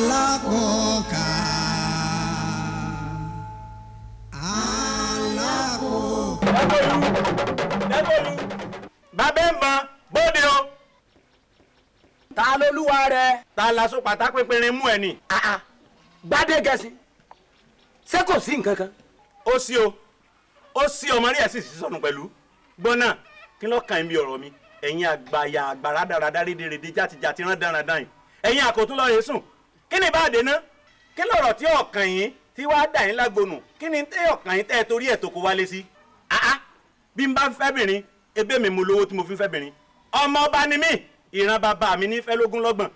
Alákòókà. Dẹ́gbòlú. Bàbá ń bọ̀ bóde o. Ta lolúwa rẹ. Ta la so pàtà pínpín mú ẹ ni. Gbádé gẹ̀ẹ́sì ṣé kò sí nǹkan kan. Ó sí o. Ó sí ọmọ rí ẹ̀ sì sọnù pẹ̀lú. Gbọ́nà kí ló kàn ń bí ọ̀rọ̀ mi. Ẹ̀yin àgbàyà àgbàrá dáradára rédèrèdè játijàti rán dáradára yìí. Ẹ̀yin àkótún lọ́ọ́ yẹn sùn. Kí ni ìbáàdé ná? Kí lọ̀rọ̀ tí ọ̀kàn yín tí wàá dà yín lágbónú? Kí ni tẹ́ ọ̀kàn yín tẹ́ torí ẹ̀ tó kó wálé sí? Bí n bá ń fẹ́ bìnrin ebe mi mo lówó tí mo fi ń fẹ́ bìnrin. Ọmọ ọba ni mí ìran bàbá mi ní fẹ́ lógún lọ́gbọ̀n.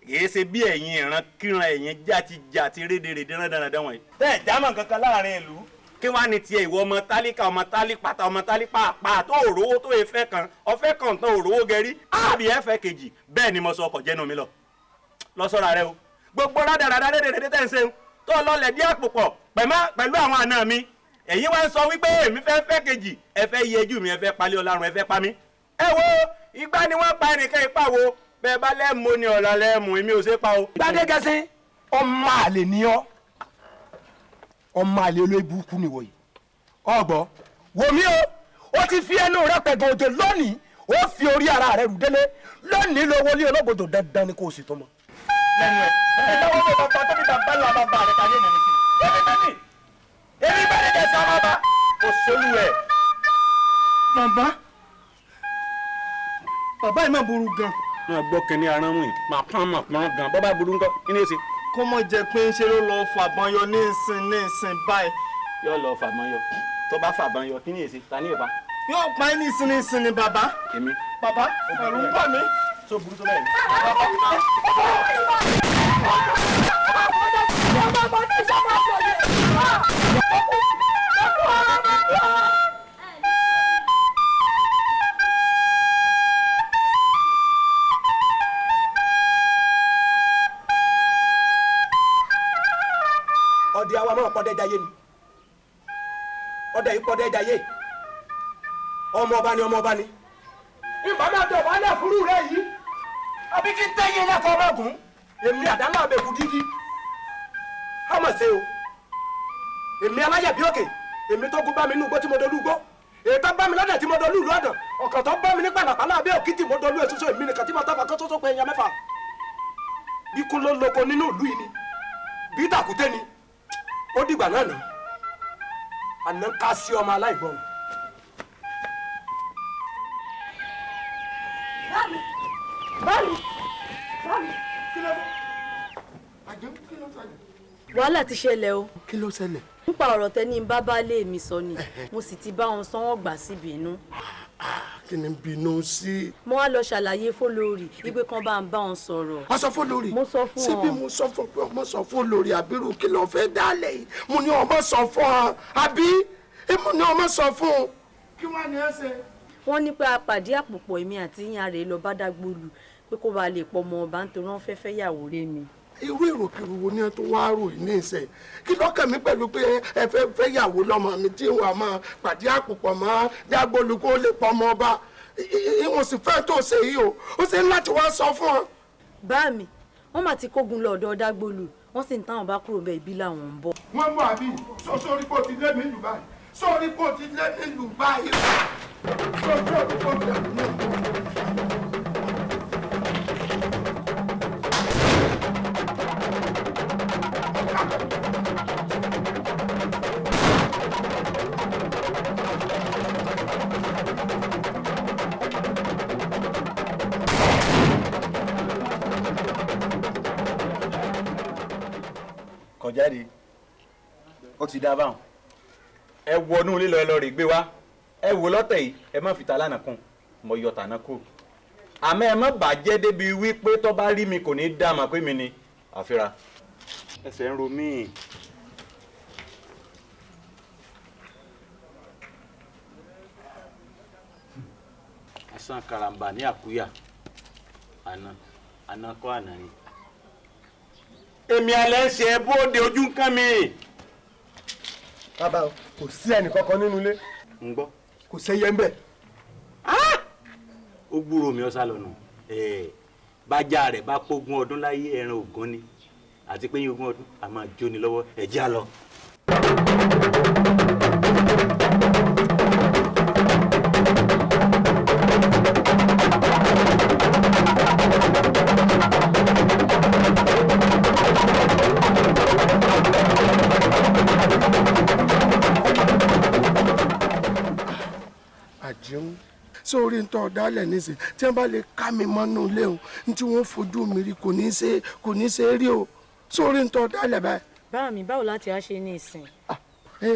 Kìí ṣe bí ẹ̀yin ìran kíran ẹ̀yin játijàti rédèrèdè rán dáradára wọ̀nyí. Bẹ́ẹ̀ jámọ̀ kankan láàrin ìlú. Kí wàá ní tiẹ̀ ìwọ ọmọ tálíkà ọmọ tálípàtà ọmọ tálípàpà tó òrówó tó efẹ́ kan ọfẹ́ kan tán òrówó gẹrí àbí ẹ̀fẹ́ kejì bẹ́ẹ̀ ni mo sọ ọkọ̀ jẹ́nu mi lọ sọ́ra rẹ o gbogbo rádaràdà dédédédé tẹ̀ ń ṣe tó lọlẹ̀ dí àpò pọ̀ pẹ̀lú àwọn àna mi èyí wá ń sọ wípé èmi fẹ́ kejì ẹ fẹ́ yẹjú mi ẹ fẹ́ palẹ̀ ọlọ́run ẹ fẹ́ pa mí. ẹ wo ìgbà ni wọ́n pa ẹnìkan ipa wo bẹ́ẹ̀ bá lẹ́mu ni ọ̀la lẹ́mu èmi ò ṣe pa o. Gbádé gẹ̀ẹ́sì ọmọ àlè ni ọ́ ọmọ àlè olóyè burúkú ni wọ̀nyí ọgbọ́ wòmí o ti fi ẹnu rẹ pẹ̀gàn òjò lónìí ó fi orí ara rẹ rù délé lónìí ló wọlé olóbodò dandan ni kò sì tó mọ. lẹ́nu ẹ̀ lọ́wọ́ mi bàbá tó bí bàbá lọ bàbá rẹ̀ káyé mi sí. èmi Gbádé gẹ̀ẹ́sì ọmọ ọba kò sólú ẹ̀. bàbá yìí máa burú gan. máa gbọ́ kẹ́ni aràn wìn máa pọ́n gan bọ́ bá burú ńkọ́ kí ni ó ṣe. kó mọ̀ jẹ́ pé ń ṣe ló lọ fàbọn yọ ní ìsìn báyìí. yóò lọ fàbọn yọ tó bá fàbọn yọ kí ni èsì ta ní ìpa. yóò pa ẹ́ ní ìsìn ni bàbá. èmi. bàbá ẹ̀rù ń bà mí. tó burú tó bẹ́ẹ̀ ni. ọdẹ àwa máa pọdẹ jayé ni ọdẹ yìí pọdẹ jayé ọmọ ọba ni. ìbámu àti ọba alẹ́ fúru rẹ yìí àbí kí n tẹ́yìn náà kọ́ ọmọkùn èmi àdáná àbẹ̀kù dídí hámọ̀ ṣe o èmi aláyẹ̀bí òkè èmi tó gún bá mi nínú igbó tí mo dolú igbó èyí tó bá mi lọ́dẹ̀ tí mo dolú ìlú ọ̀dàn ọ̀kàn tó bá mi ní pàlàpàlà abẹ́ òkìtì mo dolú èso èmi nìkan tí mo tọ́ fàkọ́ tó pé èèyàn mẹ́fà bí kún ló lóko nínú ìlú yìí ni bí tàkúté ni ó dìgbà náà nà àná ká sí ọmọ aláìgbọràn. báàlù wàhálà ti ṣẹlẹ̀ o. kí ló ṣẹlẹ̀. nípa ọ̀rọ̀ tẹ́ni bábá lé mi sọ ni mo sì ti bá wọn sanwó gbà síbi inú. kí ni bínú sí. mo wá lọ ṣàlàyé fólórí wípé kan bá ń bá wọn sọ̀rọ̀. wọ́n sọ fún lórí. mo sọ fún ọ. síbi mo sọ fún pé ọmọ sọ fún lórí àbírú kí ló fẹ́ dálẹ̀ yìí mo ní ọmọ sọ fún ọ àbí mo ní ọmọ sọ fún ọ. kí wàá ní ẹ ṣe. wọ́n ní pé apàdé àpòpọ̀ èmi àti ìyá rẹ̀ lọ bá Dágbòlù pé kó ba lè pọ̀ ọmọ ọba nítorí wọ́n fẹ́ fẹ́ yàwó rẹ̀ mi. irú èròkèrò wo ni ẹ tó wá rò ní ìṣe kí lọ́kàn mi pẹ̀lú pé ẹ fẹ́ yàwó lọ́mọ mi tí wàá máa pàdé àpòpọ̀ mọ́ Dágbòlù kó lè pọ̀ ọmọ ọba ìwọ̀n sì fẹ́ tó ṣe yìí o ó ṣe ń láti wá sọ fún ọ. bá mi wọ́n mà ti kógun lọ ọ̀dọ̀ Dágbòlù wọ́n sì ń táwọn bá kúrò bẹ́ẹ̀ ibi làwọn ń bọ̀. wọ́n mú àbí sórí kó ti lé mi lù báyìí sórí kó ti lé mi lù báyìí sórí kó ti lé mi lù báyìí. kọjáde ó ti dá báwọn ẹ wọnú lílọ ẹ lọ rè gbé wá ẹ wò lọ́tẹ̀ yìí ẹ má fi ta lánàá kún mọ yọ tàná kù àmọ́ ẹ má bàjẹ́ débi wípé tó bá rí mi kò ní dá mà pé mi ni àfira ẹsẹ̀ ń ro mí. asan karamba ní àkúyà àná kọ́ àná ni. èmi alẹ́ ṣe é bóde ojú nǹkan mi. bàbá o kò sí ẹnì kankan nínú ilé. ń gbọ́. kò sẹ́yẹ ń bẹ̀. ó gbúrò mi ọ̀sà lọ́nà bájà rẹ̀ bá pógún ọdún láyé ẹran ògún ni àti pé yín ogún ọdún a máa jóni lọ́wọ́ ẹ jẹ́ á lọ. àjẹun sórí ń tọ́ ọ̀dálẹ̀ nísìn tí wọ́n bá lè ká mi mọ́nú léwu ní tí wọ́n fojú mi rí kò ní ṣe rí o sórí ń tọ́ ọ̀dálẹ̀ báyìí. báwo mi báwo láti wá ṣe ní ìsìn.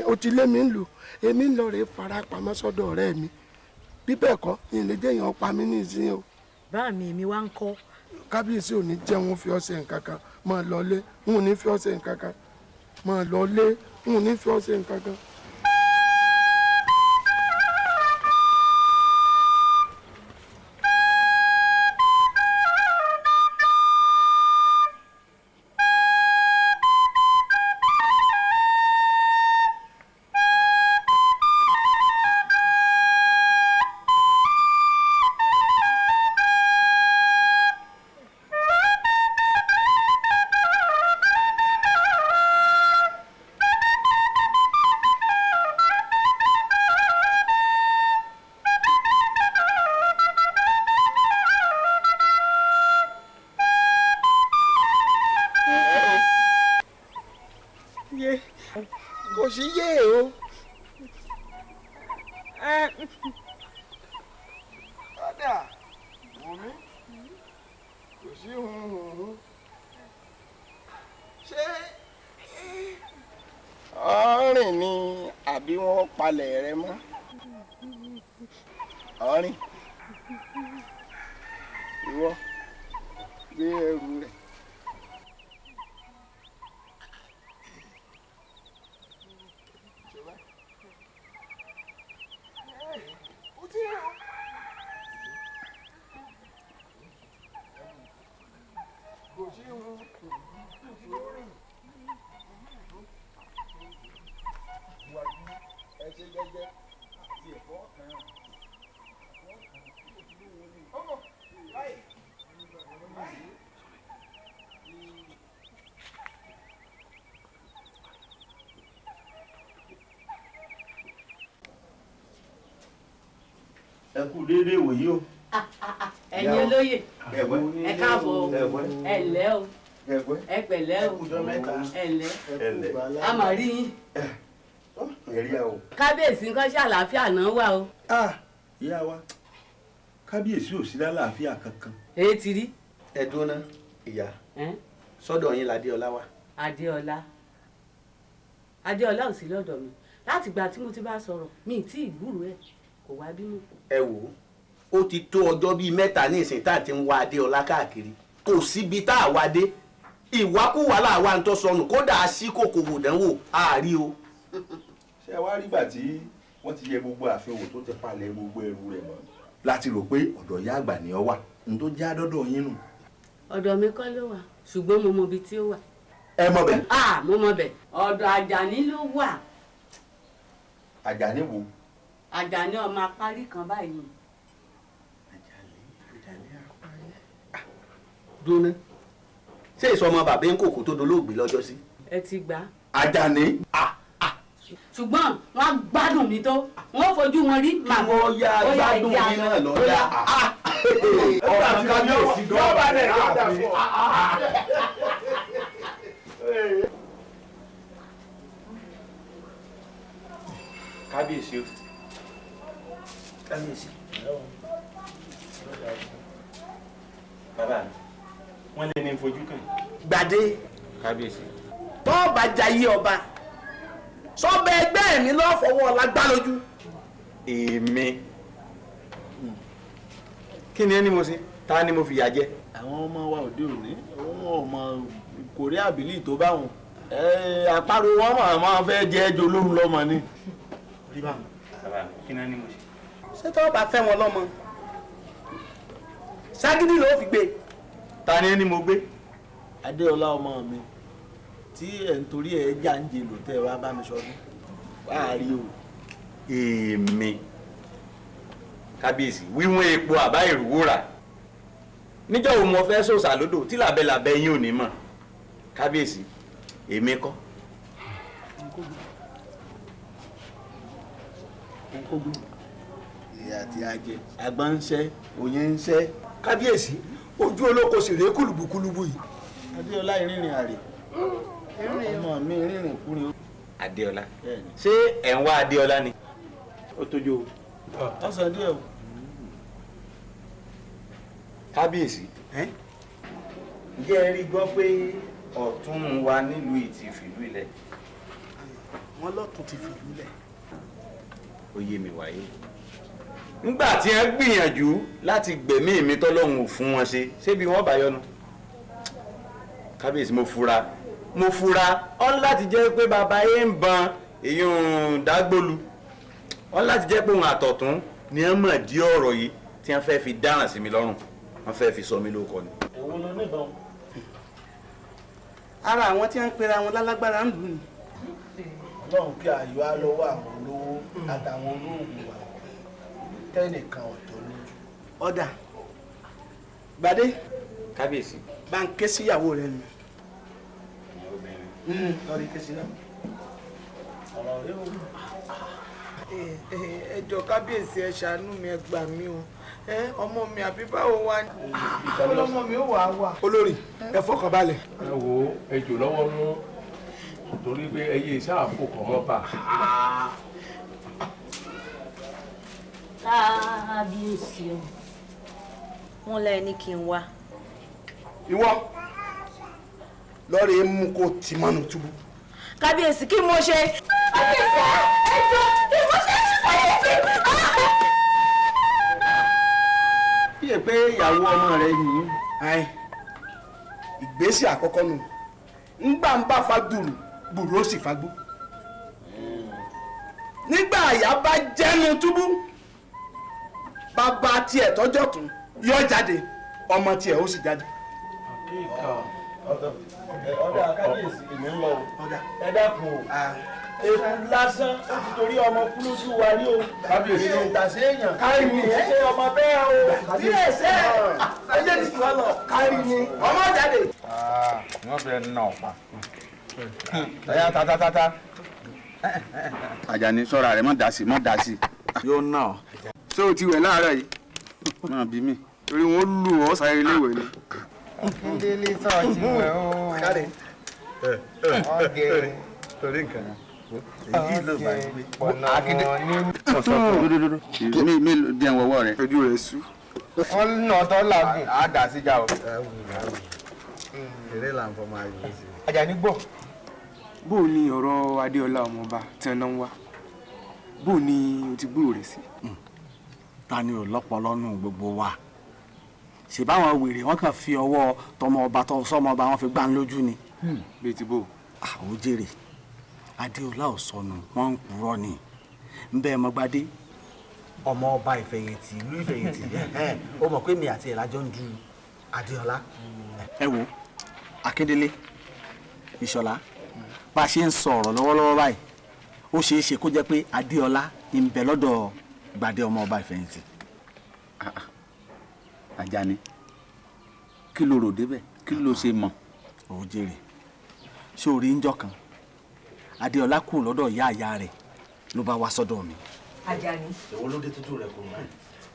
o ti lé mi ń lù èmi ń lọ rèé fara pamọ́ sọ́dọ̀ ọ̀rẹ́ mi bí bẹ́ẹ̀ kọ́ ìlẹ́jẹ̀ yẹn pa mí ní ìsìn o. báwo mi èmi wá ń kọ́. kábíyèsí ò ní jẹ́ wọn fi ọ̀sẹ̀ nǹkan kan máa lọ lé wọn ò ní fi ọ̀sẹ̀ nǹkan kan máa lọ lé wọn ò ní fi ọ̀sẹ̀ nǹkan kan. kò sí yé o. ọ̀dà wùmí kò sí hùhùhù ṣé ọ̀rìn ni àbí wọ́n palẹ̀ rẹ mọ́ ọ̀rìn ìwọ gbé ẹrù rẹ. ẹ kú déédéé wòyí o. ẹ̀yin olóyè ẹ káàbọ̀ ẹ ǹlẹ́ o ẹ pẹ̀lẹ́ o ẹ ǹlẹ́ a mà rí yín. kábíyèsí nǹkan ṣe àlàáfíà náà wà o. ìyá wa kábíyèsí ò sí lálàáfíà kankan. èyí ti rí. ẹ dúná ìyá sọ́dọ̀ yín ládéọlá wà. adéọlá ò sí lọ́dọ̀ mi láti ìgbà tí mo ti bá sọ̀rọ̀ mi ì tí ì gbúròó ẹ̀ kò wá bínú. ẹ wò ó ti tó ọjọ́ bíi mẹ́ta ní ìsìn tá à ti ń wá adéọlá káàkiri kò síbi tá a wá dé ìwákùwà làwa ń tọ́ sọnù kódà a sí kòkòrò dánwò àárí o. ṣé ẹ wá rígbà tí wọ́n ti yẹ gbogbo àfihàn tó ti palẹ̀ gbogbo ẹrù rẹ̀ mọ́ láti rò pé ọ̀dọ̀ ìyá àgbà ni ọ wà ní tó já dọ́dọ̀ yín nù. ọ̀dọ̀ mi kọ́ ló wà ṣùgbọ́n mo mọ ibi tí ó wà. ẹ mọ̀ bẹ́ẹ̀. mo mọ bẹ́ẹ̀ ọ̀dọ̀ àjàní ló wà. àjàní wo. àjàní ọmọ apárí kan báyìí. àjàní apárí. dúná ṣé ìsọmọ bàbá ń kòkó tó dolóògbé lọ́jọ́ sí. ẹ ti gbà. àjàní. ṣùgbọ́n wọ́n á gbádùn mi tó wọ́n fojú wọn rí màmá. wọ́n ya gbádùn yín náà lọ́jà. ọ̀rọ̀ àti kábíyèsí gan-an. kábíyèsí o. kábíyèsí. bàbá mi wọ́n lé ní fojú kàn. gbadé. kábíyèsí. tó bá jayé ọba sọ́bẹ̀ ẹgbẹ́ mi lọ́ọ́ fọwọ́ ọ̀la gbá lójú. èmi kí ni ẹni mo ṣe ta ni mo fìyà jẹ. àwọn ọmọ wa òde òní wọn ò mọ kòrí àbílí tó bá wọn àparò wọn máa fẹ́ jẹ́ ẹjọ́ olóhùn lọ́mọ ni. bàbá kí ni ẹni mo ṣe. ṣé tó bá fẹ́ wọn lọ́mọ ságídí ló fi gbé. ta ni ẹni mo gbé. adéọlá ọmọ mi tí ẹ̀ ń torí ẹ̀ já ń jẹ lò tẹ́ ẹ wá bá mi sọdún wàá rí o. èmi kábíyèsí wíwọ́n epo àbá ìrúwó rà níjọ́ wo mo fẹ́ sòsà lódò tí làbẹ́làbẹ́ yín ò ní mọ̀ kábíyèsí èmi kọ́. ìyá tí a jẹ àgbọn ń ṣẹ́ òye ń ṣẹ́. kábíyèsí ojú olóko sì rèé kùlùbùkùlùbù yìí. adéọlá ìrìnrìn àrè ọmọ mi ìrìnrìn kúrin. adéọlá ṣé ẹ̀ ń wá adéọlá ni. ó tójú o. ọ̀sán díẹ̀ o. kábíyèsí ǹjẹ́ ẹ rí gbọ́ pé ọ̀tún wa nílùú ìtì fìlú ilẹ̀. wọ́n lọ́tún ti fìlú lẹ̀. ó yé mi wáyé nígbà tí ẹ gbìyànjú láti gbẹ̀mí mi tọ́lọ́hun ò fún wọn ṣe ṣébi wọ́n bá yọnu. kábíyèsí mo fura ọ́n láti jẹ́ pé bàbá yẹn ń ban èèyàn dágbólu ọ́n láti jẹ́ pé òun àtọ̀tún ni wọ́n mọ̀ dí ọ̀rọ̀ yìí tí wọ́n fẹ́ fi dáràn sí mi lọ́rùn wọ́n fẹ́ fi sọ mí lóko ni. èwo ló níbọn. ara àwọn tí wọ́n ń pera wọn lálágbára ń lù ní. ọlọ́run kí ayọ̀ á lọ́wọ́ àwọn olówó àtàwọn olóògùn wa tẹ́nìkan ọ̀tọ̀ lójú. ọ̀dà gbadé kábíyèsí. bá ń ké síyàwó rẹ nù. lọ́rí ké sí náà. ọ̀rọ̀ rẹ o. ẹ jọ̀ọ́ kábíyèsí ẹ ṣàánú mi ẹ gbà mí o ọmọ mi àbí báwo wá ní. ọlọmọ mi ó wà á wà. olórí ẹ fọkàn balẹ̀. ẹ wo ejò lọ́wọ́ mú torí pé ẹyẹ ìṣáàfò kọ̀ mọ́ bá. kábíyèsí o wọ́n lẹ́ẹ̀ ní kí n wá. ìwọ lọ́ọ̀rì mú kó tì mọ́nù túbú. kábíyèsí kí mo ṣe. kábíyèsí ẹjọ́ kí mo ṣe kábíyèsí. bí ẹ pé ìyàwó ọmọ rẹ yìí. ìgbésẹ̀ àkọ́kọ́ nù ńgbà ń bá fa dùrù gbùrù ó sì fagbó. nígbà àyà bá jẹ́nu túbú bàbá tiẹ̀ tọ́jọ́ tún yọ jáde ọmọ tiẹ̀ ó sì jáde. ọ̀dà kábíyèsí èmi ń lọ o. ẹ dákun o. eku lásán ó ti torí ọmọ kú lójú wa rí o. kábíyèsí o. ìtàsí èèyàn. kárí ni ṣe ọmọ bẹ́ẹ̀ o. bí ẹsẹ̀ ẹjẹ́ ti sùn lọ kárí ni ọmọ jáde. wọ́n fẹ́ nà ọ̀pá. ẹ̀yà tata. Àjàní sọ́ra rẹ̀ mọ́ dá sí. yóò nà ọ́ ṣé o ti wẹ̀ láàárọ̀ yìí máa bí mi. torí wọn lù ọ́ sáré iléèwé ni. délé sọ ti wẹ̀ ó. kárí. ọ̀gẹ̀ torí nǹkan èyí ló bá yín pé akíndé mi díẹ̀ wọ́wọ́ rẹ̀. ojú rẹ̀ sú. wọ́n nà tọ́ làágùn. á dà síjà o. eré là ń fọ máa yọ sí. Àjàní gbọ́. bó o ní ọ̀rọ̀ adéọlá ọmọọba tí wọn náà ń wá bó o ní o ti gbúrò rẹ̀ sí. ta ni ò lọ́pọlọ nù gbogbo wa ṣèbáwọn wèrè wọn kàn fi ọwọ́ tọmọ ọba sọmọ ọba wọn fi gbá ń lójú ni. bíi ti bò. àwọn jèrè adéọlá ò sọnù wọn ń purọ́ ni ń bẹ́ẹ̀ mọ́gbádé. ọmọ ọba ìfẹ̀yìntì ìlú ìfẹ̀yìntì ó mọ̀ pé mi àti ẹ̀ lájọ́ ń du adéọlá. ẹ wo akíndélé ìṣọ̀lá bá a ṣe ń sọ ọ̀rọ̀ lọ́wọ́lọ́wọ́ báyìí ó ṣeé ṣe kó jẹ́ pé adéọlá ń bẹ lọ́dọ̀ gbadé ọmọ ọba ìfẹ̀yìntì. Àjàní kí ló rò débẹ̀ kí ló ṣe mọ̀. ó jèrè ṣé orí ń jọ kan adéọlá kù lọ́dọ̀ ìyá ìyá rẹ̀ ló bá wá sọ́dọ̀ mi. Àjàní èwo ló dé tójú rẹ kò rán ẹ.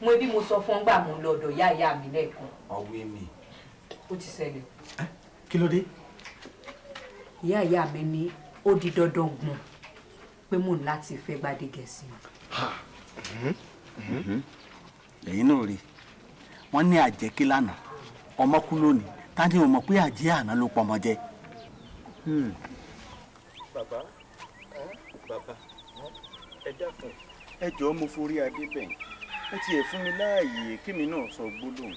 mo bí mo sọ fún gbà mo lọ ọ̀dọ̀ ìyá ìyá mi lẹ́ẹ̀kan ọwọ́ mi. ó ti ṣẹlẹ̀. kí ló dé. ìyá ìyá mi ní ó di dandan gbọ̀n pé mò ń láti fẹ́ Gbádé Gẹ̀ẹ́sì. lẹ́yìn náà rí wọ́n ní àjẹkí lánàá ọmọ kú lónìí ta ni ò mọ̀ pé àjẹ́ àná ló pọ̀ ọmọ jẹ. bàbá ẹ dákun ẹ jọ̀ọ́ mo forí adé bẹ̀yìn ẹ tiẹ̀ fún mi láàyè kémi náà sọ gbólóhùn.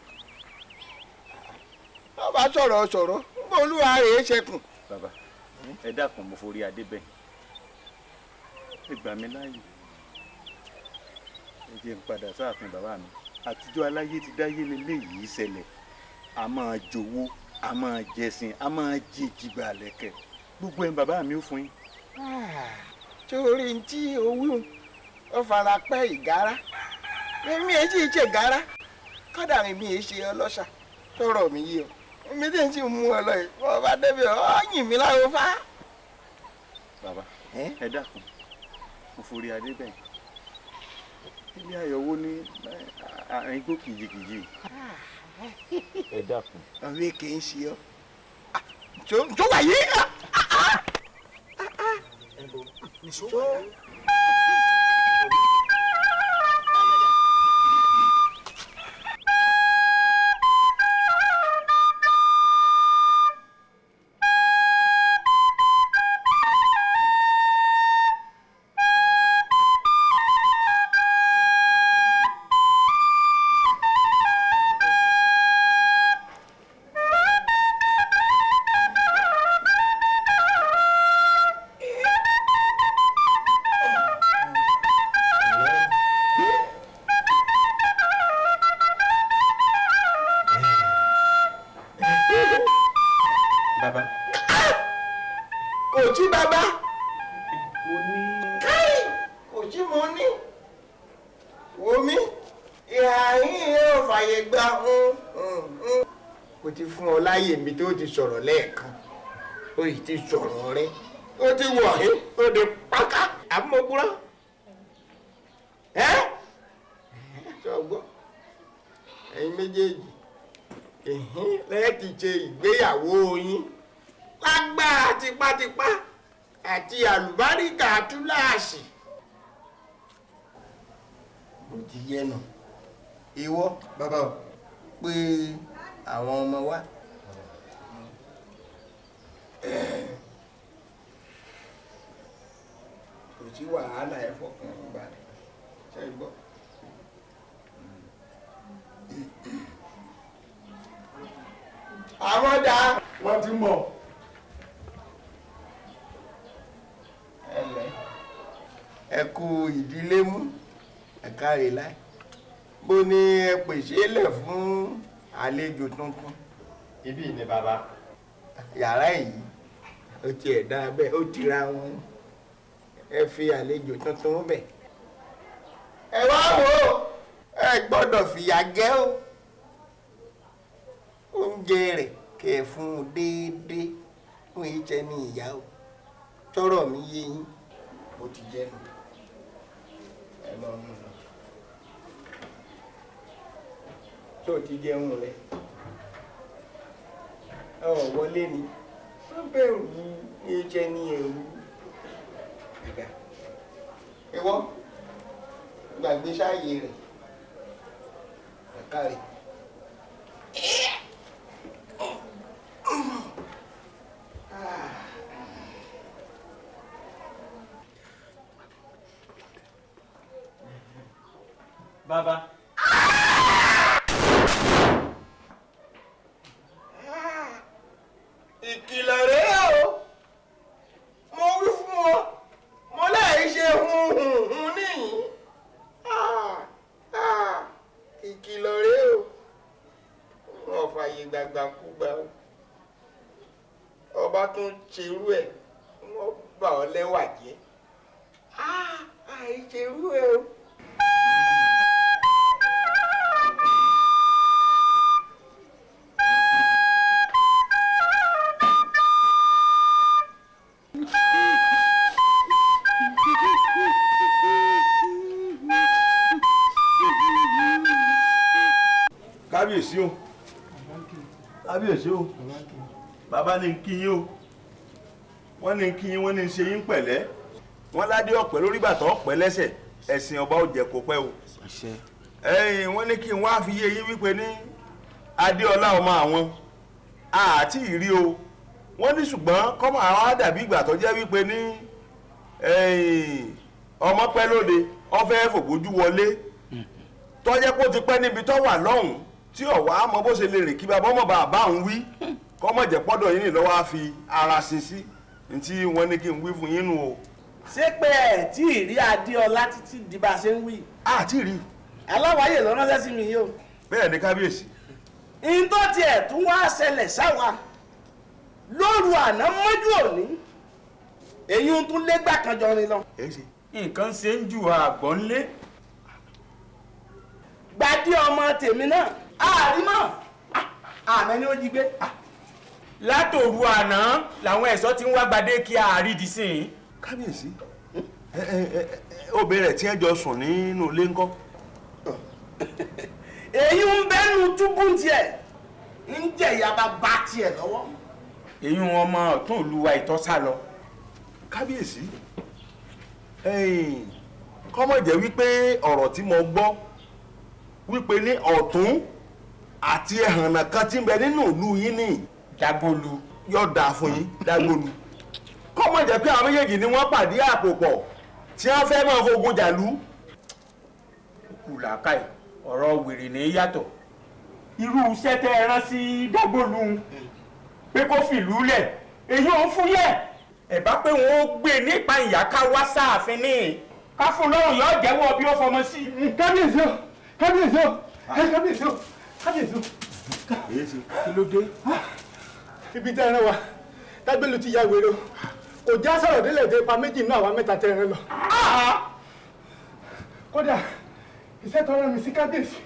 ọba sọ̀rọ̀ bó olúwa rèé ṣẹkùn. bàbá ẹ dákun mo forí adé bẹ̀yìn ẹ gbà mí láàyè ẹ jẹ́ n padà sáàfin bàbá mi àtijọ́ aláyé ti dáyé leléyìí ṣẹlẹ̀ a máa jowó a máa jẹsìn a máa jí ìjìgbà lẹ́kẹ̀ gbogbo ẹ̀ bàbá mi ò fún yín. torí tí owó ó fara pẹ́ ìgárá mímí èyí ṣe gárá kọ́dà mímí èyí ṣe ọlọ́ṣà tọrọ mi yìí o mi tí ń sì mú ọ lọ yìí wọ́n bá débi ọ yìn mí láwo fá. bàbá ẹ dákun mo forí adé bẹ́ẹ̀ ilé àyọ̀wò ní igbó kìjìkìjì ẹ dákun. ọ̀rẹ́ kì í ṣe ọ́ tó wà yé. mi tó ti sọ̀rọ̀ lẹ́ẹ̀kan ó yìí ti sọ̀rọ̀ rẹ ó ti wọ̀ ẹ́ ó di pákà àmọ́gbúrá ẹ́ sọ̀gbọ́ ẹ̀yin méjèèjì lẹ́ẹ̀tì ṣe ìgbéyàwó yín lágbára tipátipá àti àlùbáríkà túláàsì ó ti yẹnu ìwọ bàbá o pé àwọn ọmọ wa. Kò sí wàhálà ẹ fọkàn balẹ̀ ṣe gbọ́. Àwọn dá wọ́n ti mọ̀. Ẹ kú ìdílé mú ẹ̀ka rè láì. Bó ní ẹ pèsè lẹ̀ fún àlejò tuntun. Ibí ni bàbá. Yàrá yìí ó tiẹ̀ dá bẹ́ẹ̀ ó tira wọn ẹ fi àlejò tuntun bẹ̀. Ẹ wá wò ó ẹ gbọ́dọ̀ fìyà jẹ ó oúnjẹ rẹ̀ kẹ́ ẹ fún un déédéé fún ìjẹ ní ìyá o tọrọ mi yé yín bó ti jẹ́ nù ẹ lọ mú un tó ti jẹun rẹ ọ wọlé ni wọ́n bẹ̀rù ní jẹ́ ní ẹ̀rù ẹ̀dá ìwọ gbàgbé sáàyè rẹ̀ ẹ̀ka rẹ̀. Bàbá. Ìkìlọ̀ rèé o mo wí fún ọ mo láì ṣe hun níyìn ìkìlọ̀ rèé o wọn fààyè gbàgbàkúgbà o ọba tún ṣerú ẹ̀ wọn bà ọ́ lẹ́wà jẹ́ àìṣerú ẹ̀ o. Kábíyèsí o kábíyèsí o bàbá ní kí yín o wọ́n ní kí yín wọ́n ní ṣe yín pẹ̀lẹ́ wọ́n ládé ọ̀pẹ lórí bàtà ọ̀pẹ lẹ́sẹ̀ ẹ̀sìn ọba ò jẹ́ kó pẹ́ o wọ́n ní kí n wá fi yé yín wípé ní Adéọlá ọmọ àwọn àti ìrí o wọ́n ní ṣùgbọ́n kọ́mọ àwọn àdàbí ìgbà tó jẹ́ wípé ní ọmọ pẹ́ lóde ọfẹ́ fògbójú wọlé tọ́jẹ́ kó ti pẹ́ níbi tó wà lọ́hùn tí ọ̀wá mọ bó ṣe lè rìn kí bàbá ọmọ bàbá òun wí kọ́mọ̀ jẹ́ pọ́dọ̀ yín lọ́wọ́ á fi ara sin sí tí wọ́n ní kí n wí fún yín nù o. ṣé pé ẹ tí ì rí Adéọlá títí di bá a ṣe ń wí. a ti rí. aláwáyé ló ránṣẹ́ sí mi yìí o. bẹ́ẹ̀ ni kábíyèsí. ihun tó tiẹ̀ tún wá ṣẹlẹ̀ sáwa lóru àná mọ́jú òní èyí tún lé gbàkanjọrin lọ. nǹkan ṣe ń ju àgbọ̀n lé. Gbadé ọmọ tèmi náà àrímọ̀ àmẹ́ ni ó jí gbé látòru àná làwọn ẹ̀ṣọ́ ti ń wá gbadé kí àárídìí sí i. kábíyèsí obìnrin rẹ̀ tí ẹ jọ sùn nínú ilé ńkọ́. èyí ń bẹ́nu túbú tiẹ̀ ń jẹ́ ìyàbá bá tiẹ̀ lọ́wọ́. èyí ọmọ ọ̀tún olúwa ìtọ́sà lọ. kábíyèsí kọ́mọ̀ jẹ́ wípé ọ̀rọ̀ tí mo gbọ́ wípé ní ọ̀tún àti ẹ̀hànnà kan tí ń bẹ nínú ìlú yín ní Dágbólu yóò dáa fún yín Dágbólu. kọ́mọ̀ jẹ́ pé àwọn méjèèjì ni wọ́n pàdé àpò pọ̀ tí wọ́n fẹ́ máa fogun jàlú. kù làákàyè ọ̀rọ̀ wèrè ní yàtọ̀. irú iṣẹ́ tẹ́ ẹ rán sí Dágbólu pé kó fìlú lẹ̀ èyí ò ń fúyẹ́ ẹ̀ bá pé wọ́n ó gbé nípa ìyáká wá sáàfin ní ká fún lọ́rùn yóò jẹ́wọ́ bí ó fọmọ sí. kábíyèsí o kábíyèsí o kábíyèsí o kábíyèsí o. kí ló dé. ibi tẹ́ ẹ rán wa Dágbólu ti ya wèrè o kò já sọ̀rọ̀ délẹ̀ dé pa méjì náà àwa mẹ́ta tẹ́ ẹ rán lọ. kódà iṣẹ́ tó rán mi sí kábíyèsí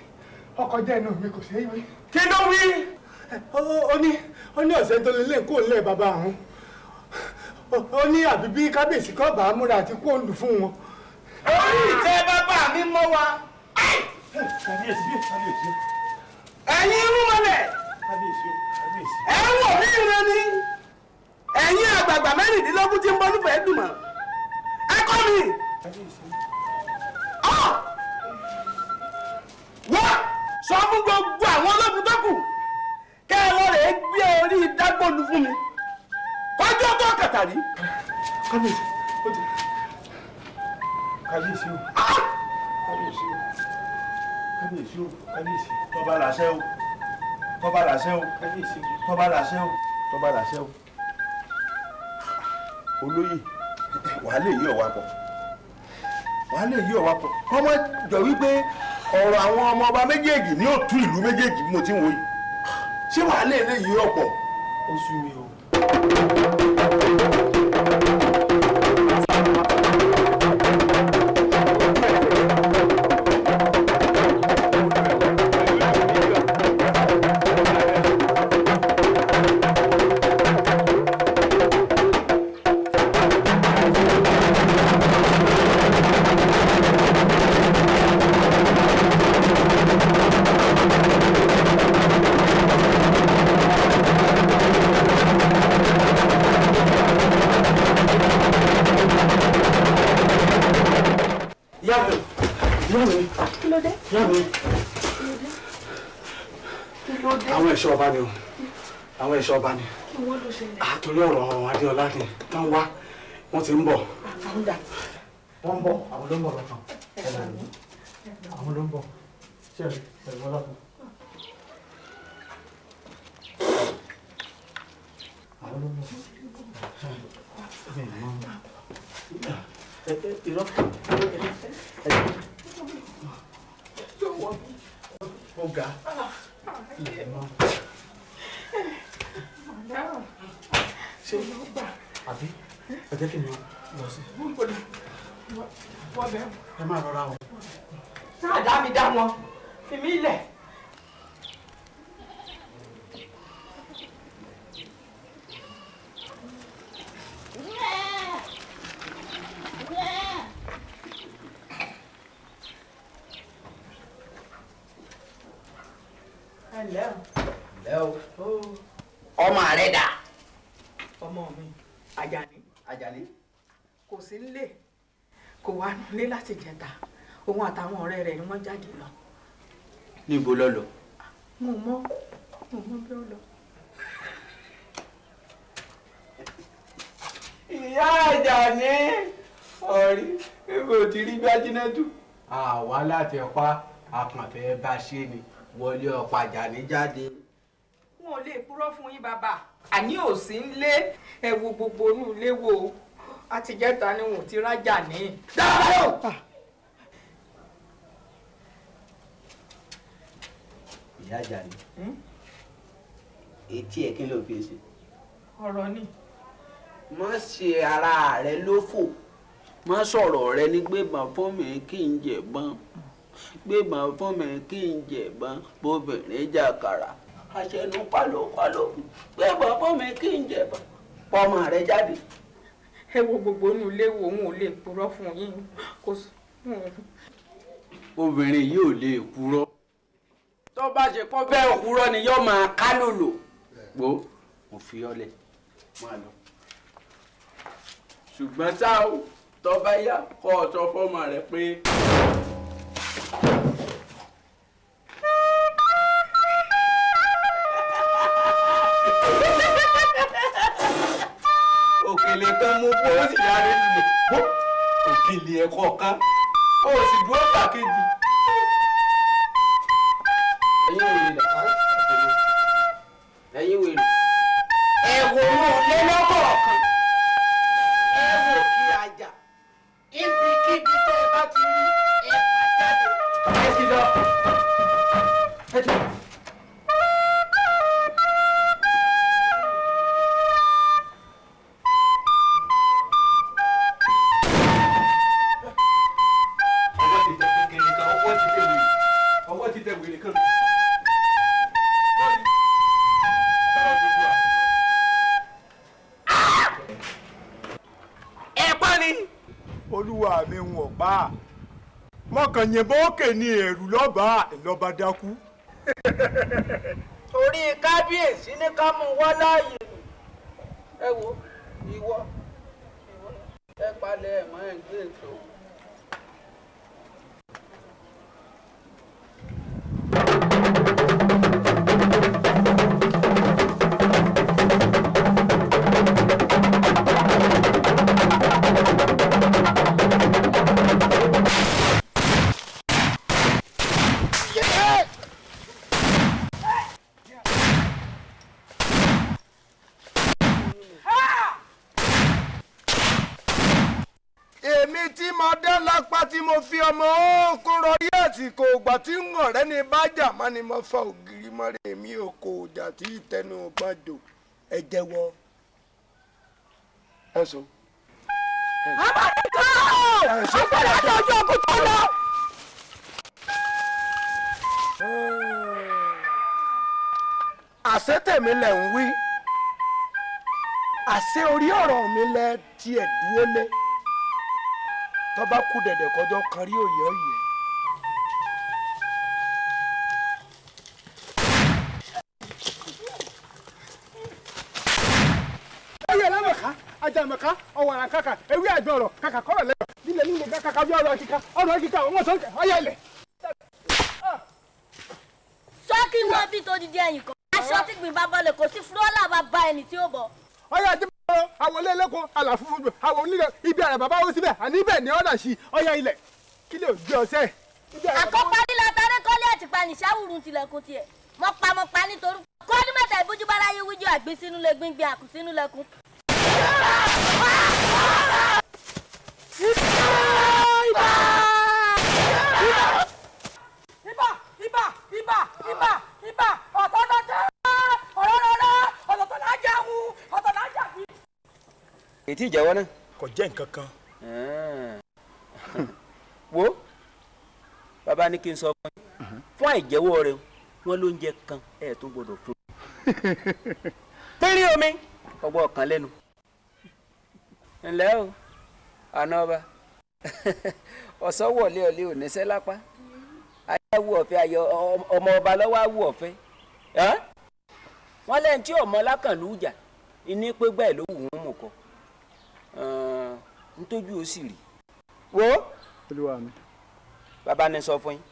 ọkọ̀ jẹ́ ẹnu mi kò ṣeé wí. kí ló wí. ó ní ọ̀sẹ̀ tó lé lé kó lé bàbá àwọn ó ní àbí bí kábíyèsí kọ́ bá múra àti kó ń lù fún wọn. orí ìtẹ́ bàbá mi mọ́ wa. kábíyèsí kábíyèsí. ẹ̀yin irú mọ́lẹ̀. kábíyèsí kábíyèsí. ẹ ń wò mí ìran ni ẹ̀yin àgbààgbà mẹ́rìndínlógún tí ń bọ́ nífẹ̀ẹ́ dùnmọ̀ ẹ kọ́ mi. wọ́n sọ fún gbogbo àwọn ológun tó kù kẹ́ ẹ lọ́ọ́ rẹ̀ gbé orí Dágbólu fún mi kọjọ́ tó kàtàrí. kábíyèsí ó ti. kábíyèsí o kábíyèsí o kábíyèsí o kábíyèsí tọ́ba làṣẹ o tọ́ba làṣẹ o kábíyèsí tọ́ba làṣẹ o tọ́ba làṣẹ o. olóyè wàá lè yí ọ̀wá pọ̀ wàá lè yí ọ̀wá pọ̀ kọ́mọ jọ wípé ọ̀rọ̀ àwọn ọmọ ọba méjèèjì ni ó tú ìlú méjèèjì bí mo ti ń wò yìí ṣé wàá lè yí ọ̀pọ̀. ó sú mi o. àwọn ẹ̀ṣọ́ ọba ni o àwọn ẹ̀ṣọ́ ọba ni àtòrí ọ̀rọ̀ Adéọlá ni tán wá wọ́n ti ń bọ̀. wọ́n ń bọ̀ àwọn ló ń bọ̀ lọ́kàn àwọn ló ń bọ̀ ṣe ẹ̀rọ wọ́n lọ́kàn. àwọn ló ń bọ̀ irọ́ ó ga ṣé àbí ẹ jẹ́ kí n lọ sí. ẹ máa rọra o. sáà dá mi dá wọn fi mí lẹ̀. ọmọ rẹ dà. ọmọ mi Àjàní. Àjàní. kò sí nílé kò wá nílé láti jẹta òun àtàwọn ọ̀rẹ́ rẹ̀ ni wọ́n jáde lọ. níbo lọ lọ. mo mọ bí ó lọ. ìyá Àjàní ọ̀rí èmi ò ti rí bí Ajínátù. àwa láti ọ̀pá àkànfẹ́ bá ṣe ni wọlé ọ̀pá Àjàní jáde. wọn ò lè purọ́ fún yín bàbá àní ò sí nílé ẹ wo gbogbo inú ilé wo àtijẹ́ta ni wọn ò ti rájà ní. dábàá ìyá Àjàní etí ẹ kí ló fi ṣe. ọ̀rọ̀ ni. má ṣe ara rẹ lófò má sọ̀rọ̀ rẹ ní gbébọn fún mi kí n jẹ̀bọn gbébọn fún mi kí n jẹ̀bọn bóbìnrin jàkàrà àṣẹnu pálópáló pé bàbá mi kí n jẹ̀bà pọ́mọ rẹ jáde. ẹ wo gbogbo inú ilé wo òun ò lè purọ́ fún yín kò sí. obìnrin yìí ò lè purọ́ tó bá ṣe kọ́ bẹ́ẹ̀ purọ́ ni yóò máa ká lòlò gbó mo fi ọ́ lẹ̀ máa lọ. ṣùgbọ́n ṣá o tó bá yá kọ́ ọ sọ fọ́mọ rẹ pé. òkèlè kan mú kó o sì yára lulẹ̀ òkèlè ẹ̀kọ́ kan ó sì dúró pàkejì. ẹ̀yin wèrè ẹ wò ó lé lọ́kọ̀ọ̀kan ẹ wò kí ajá ibikíbi tẹ́ ẹ bá ti rí ẹ pàjáde. ẹ ti lọ ẹ ti lọ. olúwa mi ń wọ̀ bá a mọ̀kàn yìnbọn òkè ní ẹ̀rù lọ́ba ìlọ́ba dákú. torí kábíyèsí ní ká mú wá láàyè ẹ wo ìwọ ẹ palẹ̀ ẹ̀ mọ́ ẹ̀ ń gbé ètò. tí mo fi ọmọ òkun rọrí àsìkò ògbà tí ń hàn rẹ́ ní bájà má ni mo fa ògiri mọ́rẹ́ mi ò kò jà tí ìtẹnu gbàdò ẹ jẹ́wọ́. ẹ sọ. amárika ọ̀pọ̀lọpọ̀ ọjọ́ òkú tó lọ. àṣé tèmi lẹ̀ ń wí àṣé orí ọ̀rọ̀ mi lẹ tiẹ̀ dúró lé tó bá kú dẹ̀dẹ̀ kọjọ́ kan rí òye òye. ewé ẹlẹ́mọ̀ká ajàmọ̀ká ọ̀wàrà kàkà ewé àgbọ̀rọ̀ kàkà kọ́rọ̀ lẹ́yọ̀ nílẹ̀ nílẹ̀ kàkà bí ọ̀rọ̀ kíkà ọmọ sọ́kẹ̀ ọ̀yẹ́ ilẹ̀. sọ́kì wọn bí tó di ẹ̀yìn kan aṣọ tí gbìn bá bọ́lẹ̀ kò sí fúlọ́lá bá bá ẹni tí ó bọ̀. ọyọ ajé bá àwọn ilé ẹlẹ́kọ̀ọ́ àlàfo àwọn onílẹ̀ ibi àrà bàbá wọn síbẹ̀ àní ibẹ̀ ní ọ̀dà sí ọyọ ilẹ̀ kí lè gbé ọsẹ. àkọ́kọ́ lílọ tàrí kọ́lé àtìpá nìṣàwùrù tilẹ̀kùn tiẹ̀ mọ̀ pa nítorí kọ́ni mẹ́ta ìbójú bára yé wíjú àgbé sínú lẹ gbíngbín àkù sínú lẹkùn. ibà ọ̀tọ̀ tó tẹ́ ọ̀rọ̀ tó náà jẹun ọ̀tọ̀ náà jàbí. ètí ìjẹ́wọ́ náà. kò jẹ́ nǹkan kan. wo bàbá ní kí n sọ fún àìjẹ́wọ́ rẹ wọ́n ló ń jẹ kan ẹ̀ tó gbọdọ̀ fún pínrín omi ọgbọ́n kan lẹ́nu. ǹlẹ́ o àná ọba ọ̀sọ́wọ̀lé ọ̀lẹ́ òníṣẹ́ lápá ayáwó ọ̀fẹ́ ayọ̀ ọmọ ọba lọ́wọ́ àwọ̀ ọ̀fẹ́ wọ́n lẹ́yìn tí ọmọ lákànlú ìjà ní pé gbẹ́ ló wù wọ́n mọ̀ kọ́ ntójú ó sì rí wo olúwa mi bàbá ní sọ fún yín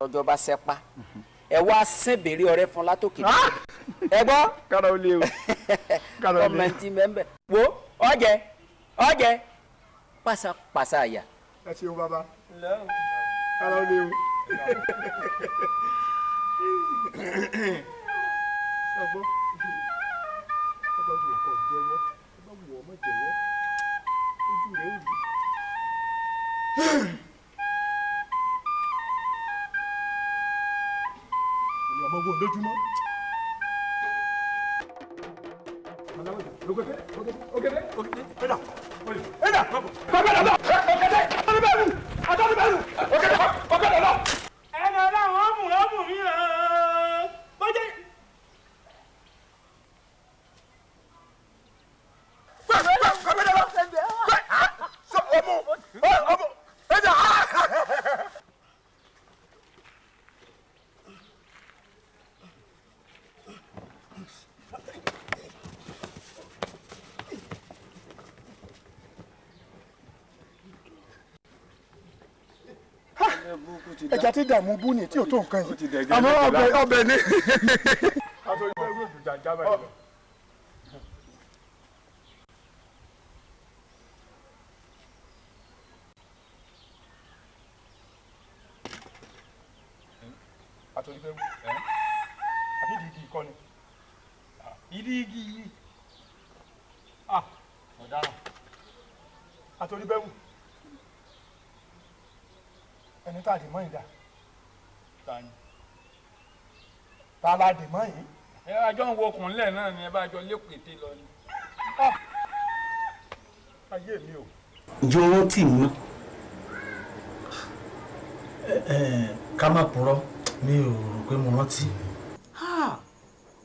ọjọ́ bá sẹ́pá ẹ wá sẹ́bẹ̀rẹ̀ ọ̀rẹ́ fún látòkè ẹ gbọ́ kára ó lé o kára ó lé kọ́mẹ̀ntì mẹ́mbẹ́ wo ọ̀jẹ̀ pàṣà àyà. ẹ ṣeun bàbá kára ó lé o. ọgbọ́n ọba wù ọkọ jẹ́wọ́ ọba wù ọmọ jẹ́wọ́ ojú rẹ̀ ò rí. ìyá ọmọ wo lójúmọ́. ẹja tí dààmú bú ni tí ò tó nǹkan yìí àmọ́ ọbẹ̀ ni. àtòrí bẹ́ẹ̀ yóò dùn jàǹjà báyìí lọ. àtòrí bẹ́ẹ̀ àbí ìdí igi kọ́ ni ìdí igi yìí ọ̀daràn àtòrí bẹ́ẹ̀ wù ẹni tá a dì mọ́ ìdá ta la dì mọ́ yìí. ẹ àjọ ń wo ọkùnrin náà ni ẹ bá jọ lépèté lọ ni. ayé mi o. ǹjẹ́ o rántí mi náà. ká má purọ́ mi ò rò pé mo rántí.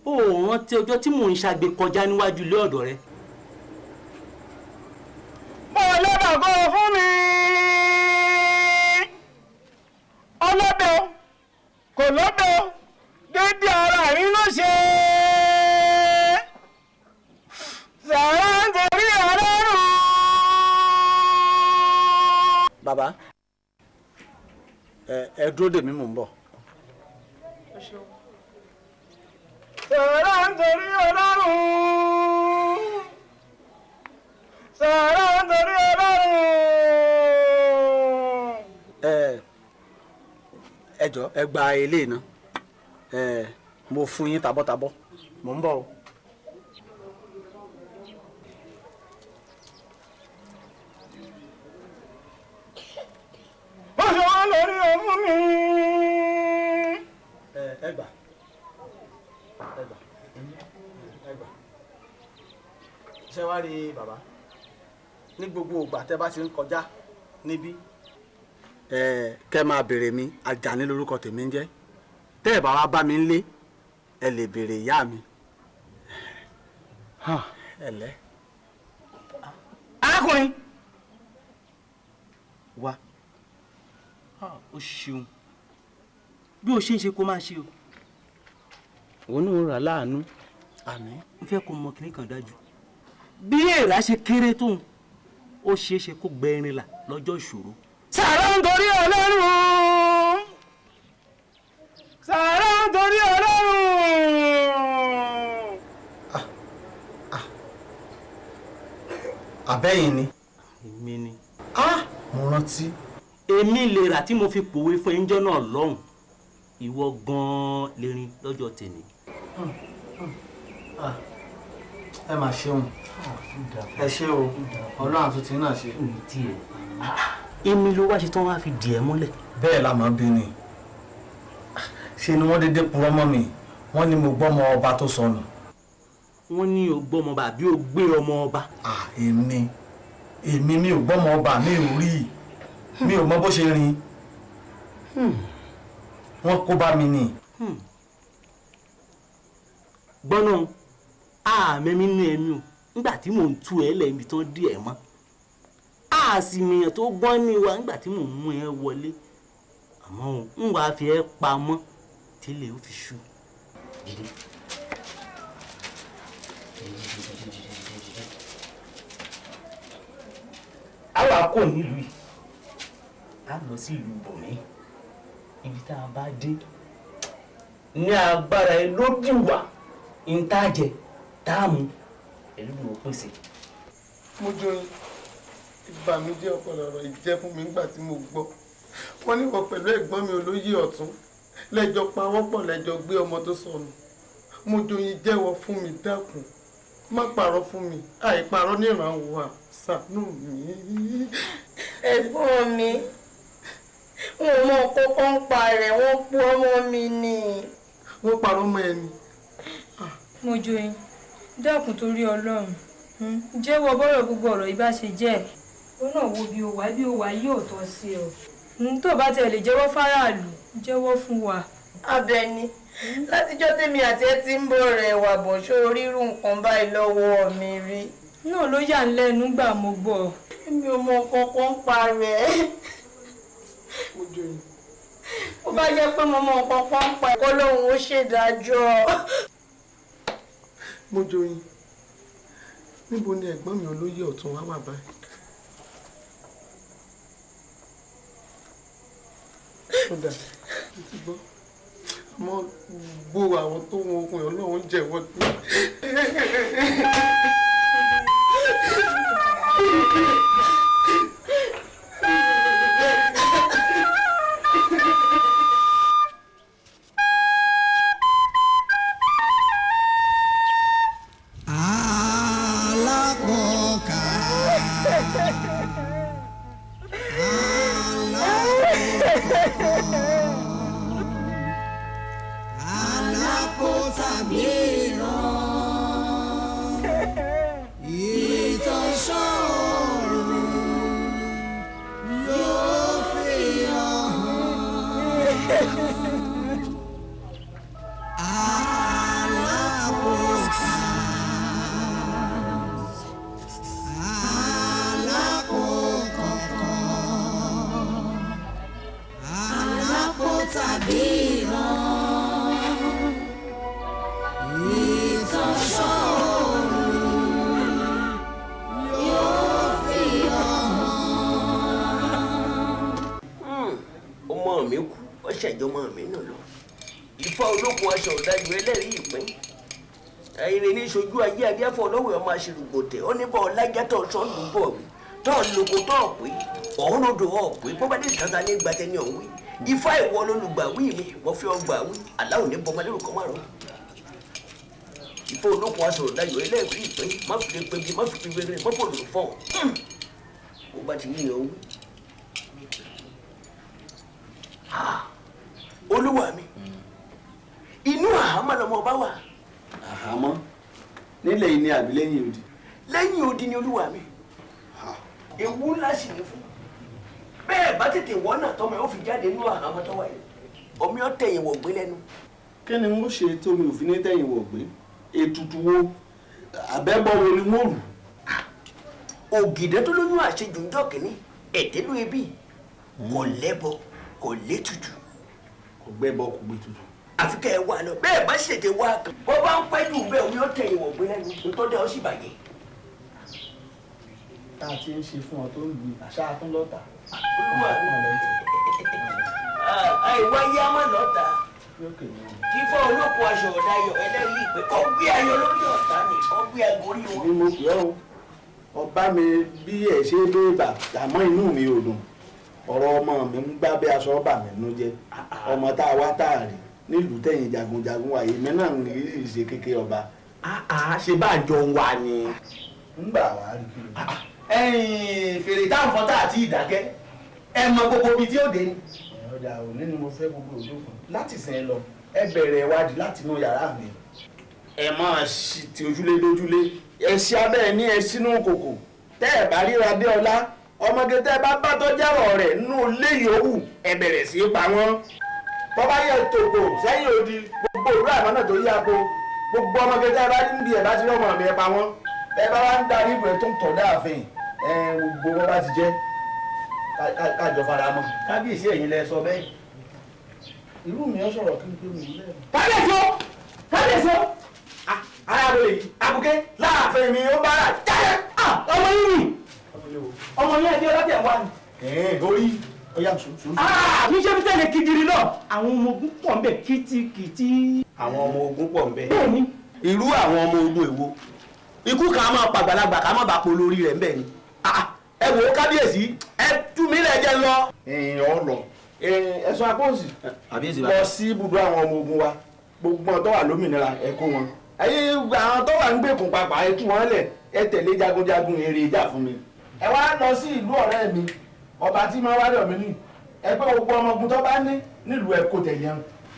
ó rántí ọjọ́ tí mò ń ṣàgbé kọjá níwájú ilé ọ̀dọ̀ rẹ. mo lọ́dọ̀ kó o fún mi ọlọ́dọ̀ kò lọ́dọ̀ dédé ara rí ló ṣe sàrà ń torí ọlọ́run. bàbá ẹ dúró dè mí mò ń bọ̀. sàrà ń torí ọlọ́run sàrà ń torí ọlọ́run. ẹ jọ̀ọ́ ẹ gba eléyìí náà mo fún yín tabọ́tabọ́ mò ń bọ̀ o. wọ́n ṣe wá lórí ọmú mi. ẹ gbà ṣé wàá rí bàbá ní gbogbo ìgbà tẹ́ bá ti ń kọjá níbí kẹ́ máa béèrè mi Àjàní lórúkọ tèmi ń jẹ́ tẹ́ ẹ̀ bá wá bá mi ń lé ẹ lè béèrè ìyá mi. ẹ̀lẹ́. arákùnrin wá ó ṣeun bí o ṣe ń ṣe kó máa ṣe o òun náà rà láàánú àmín n fẹ́ kó mọ kínní kan dájú bí èèrà ṣe kéré tóun ó ṣeé ṣe kó gbẹrin là lọ́jọ́ ìṣòro. sàrà ń torí ọlọ́run sàrà ń torí ọlọ́run. àbẹ́yìn ni. èmi ni. mo rántí. èmi lè rà tí mo fi pòwe fún ẹjọ́ náà lọ́hùn ìwọ gan-an lè rin lọ́jọ́ tèmi. ẹ máa ṣeun ẹ ṣe o ọlọ́run àtúntì náà ṣe. èmi ló wá ṣe tán wá fi dì ẹ́ mọ́lẹ̀. bẹ́ẹ̀ la máa bí ni ṣe ni wọ́n dédé purọ́ mọ́ mi wọ́n ní mo gbọ́mọ ọba tó sọnù. wọ́n ní o gbọ́mọ ọba àbí o gbé ọmọ ọba. èmi mi ò gbọ́mọ ọba mi ò rí mi ò mọ bó ṣe rìn wọ́n kó bá mi ni. gbọ́nà àmẹ́mí nínú ẹ̀mí o nígbà tí mò ń tú ẹ lẹ́yìn tán dí ẹ̀ mọ́ àsìmìyàn tó gbọ́n ní wa nígbà tí mò ń mú ẹ wọlé àmọ́ ń wàá fi ẹ́ pamọ́ tílé ó fi ṣú. àwa kò nílùú yìí a lọ sí ìlú bòmí ibi tá a bá dé ní agbára ẹ lódì wà ń tàjẹ táàmù pẹ̀lú ìwò pèsè. mo jọ ìbànújẹ́ ọpọlọ ọ̀rọ̀ ìjẹ́ fún mi nígbà tí mo gbọ́ wọ́n ní wọ́n pẹ̀lú ẹ̀gbọ́n mi olóyè ọ̀tún lẹ́jọ́ pawọ́pọ̀ lẹ́jọ́ gbé ọmọ tó sọnù mo joyin jẹ́wọ́ fún mi dákun má parọ́ fún mi àìparọ́ ní ìrànwọ́ ṣàánú mi. ẹ̀gbọ́n mi wọn ò mọ kókó ń pa rẹ̀ wọ́n pú ọmọ mi ni. wọ́n parọ́ mọ́ ẹni. mo joyin dákun torí Ọlọ́run jẹ́wọ́ bọ́rọ̀ gbogbo ọ̀rọ̀ yìí bá ṣe jẹ́ ó náà wo bí o wà yóò tọ́ sí ọ tó bá tiẹ̀ lè jẹ́wọ́ fáráàlú jẹ́wọ́ fún wa. Abẹ́ni látijọ́ tèmi àti ẹ ti ń bọ̀ rẹ̀ wà bọ̀ ṣó rírun nǹkan báyìí lọ́wọ́ mi rí. náà ló yà ń lẹ́nu gbà mo gbọ́. èmi ò mọ kankan pa rẹ̀. ó bá jẹ́ pé mo mọ kankan pa ẹ̀kọ́ lòun ó ṣèdájọ́. mo joyin níbo ni ẹ̀gbọ́n mi olóyè ọ̀tún wá wà báyìí. kódà ti gbọ́ àmọ́ gbogbo àwọn tó wọn okùn ẹ̀ ọlọ́run jẹ̀wọ́ pé. ọmọ aṣèrùgbòtẹ ó ní bọ́ ọlájàtọ̀ sọ́ọ̀lù bọ̀ wí tọ́ọ̀ lóko tọ́ọ̀ pé ọ̀hún ló dùn ọ̀ pé bó bá dé ìtàgà ní ìgbà tẹ́ni ọ̀hún wí ifá ìwọ lólùgbàwí mi wọ́n fi ọgbà wí aláwọ̀ ní bọ́mọ lérò kọ́ márùn. ìfọ olókun aṣọ ọ̀dáyọ̀ ẹlẹ́rìí ìpè má fi lè pebi má fi fi wéré má fò lò fọ́ bó bá ti yíyan wí. olúwa mi inú àhámọ́ lọmọ bá wà. àhámọ́ nílẹ̀ yìí ni àbí lẹ́yìn odi. lẹ́yìn odi ni olúwa mi ewu ńlá sì ní fún bẹ́ẹ̀ bá tètè wọ́n náà tọ́mọ yóò fi jáde nínú àhámọ́ tọ́wọ́ yìí omi ọ̀ tẹ̀yìn wọ̀ gbé lẹ́nu. kí ni mo ṣe tómi òfin ní tẹ̀yìn wọ̀ gbé ètùtù wo àbẹ́bọ̀ wo ni mo rù. ògìdẹ́ tó lóyún àṣejù ńjọ́ kìíní ẹ̀tẹ́lú ẹbí kò lẹ́bọ kò létùtù. kò gbẹ́bọ kò gbé tutù. àfi kẹ́ ẹ wá lọ bẹ́ẹ̀ bá ṣètè wá kan bó bá ń pẹ́ jù bẹ́ẹ̀ omi ọ̀ tẹ̀yìn wọ̀ gbé lẹ́nu nítorí ó sì bàjẹ́. tá a ti ń ṣe fún ọ tó ń lu àṣà àtúnlọ́ta. olúwa mi àìwáyé á má lọ́ta kí fọ́ olóko aṣọ ọ̀dayọ̀ ẹlẹ́rìí ìpè kọ́ gbé ayọ̀ lórí ọ̀tá ni kọ́ gbé agorí wọn. bí mo pè ọ́ ọba mi bí ẹ̀ ṣe dé bà àmọ́ inú mi ò dùn ọ̀rọ̀ ọmọ mi ń gbá bí aṣọ ọba mi nú jẹ́ ọmọ tá a wá tá a rí nílùú tẹ̀yìn jagunjagun wáyé mi náà ń rí ìṣe kékeré ọba. ṣe bá jọ wà ní. ń gbà wá rí kí ló. fèrè táwọn fọ́tà àti ìdákẹ́ ẹ mọ gbogbo ibi tí ó dé ni. ọjà òní ni mo fẹ́ gbogbo òdòkun láti sìn ẹ lọ ẹ bẹ̀rẹ̀ ìwádìí láti inú yàrá mi. ẹ máa ṣì ti ojúlé dójúlé ẹ ṣe abẹ́ ẹ ní ẹ sínú kòkò tẹ́ ẹ bá ríra dé ọlá ọmọge tẹ́ ẹ bá bá tọ́járọ̀ rẹ̀ nínú ilé yòówù ẹ bẹ̀rẹ̀ sí í pa wọ́n. tọ́ba yẹ tòkò sẹ́yìn odi gbogbo òwúrọ̀ àmọ́ náà tó yí apo gbogbo ọmọge tẹ́ ẹ bá níbi ẹ bá ti rí ọmọ mi ẹ pa wọ́n ẹ bá wá ń darí ìbò ẹ tó ń tọ̀ dáàfin ẹ gbogbo wọn bá ti jẹ́ kájọ fara mọ́ kábíyèsí ẹ̀yin lẹ sọ bẹ́ẹ̀ irú mi ọ sọ̀rọ̀ kí n pé mi lẹ́nu. kábíyèsí arábìnrin yìí abuké láàfin mi ó bára jáde ọmọ yìí ọmọ yìí ẹjẹ ọlọ́tẹ̀ wà ní. orí ọyá sùn. mi ṣe fi tẹ̀lé kidiri náà àwọn ọmọ ogun pọ̀ ń bẹ̀ kìtìkìtì. àwọn ọmọ ogun pọ̀ ń bẹ̀. bẹ́ẹ̀ni. irú àwọn ọmọ ogun èwo ikú kan á máa pàgbàlagbà ká má bàa polo orí rẹ̀ ń bẹ̀ ni. ẹ wò ó kábíyèsí ẹ tú mi lẹ jẹ lọ. ọ lọ ẹ̀sùn àpòsì lọ sí ibùdó àwọn ọmọ ogun wa gbogbo ọ̀n tó wà lómìnira ẹ kó wọn. ayé àwọn tó wà ń gbèkùn papà ẹ tú wọn lẹ̀ ẹ tẹ̀lé jagunjagun eré ìjà fún mi. ẹ wá lọ sí ìlú ọ̀rẹ́ mi ọba tí máa wá lọ mí nì ẹ pé gbogbo ọmọ ogun tó bá ní nílùú ẹ kó tẹ̀lé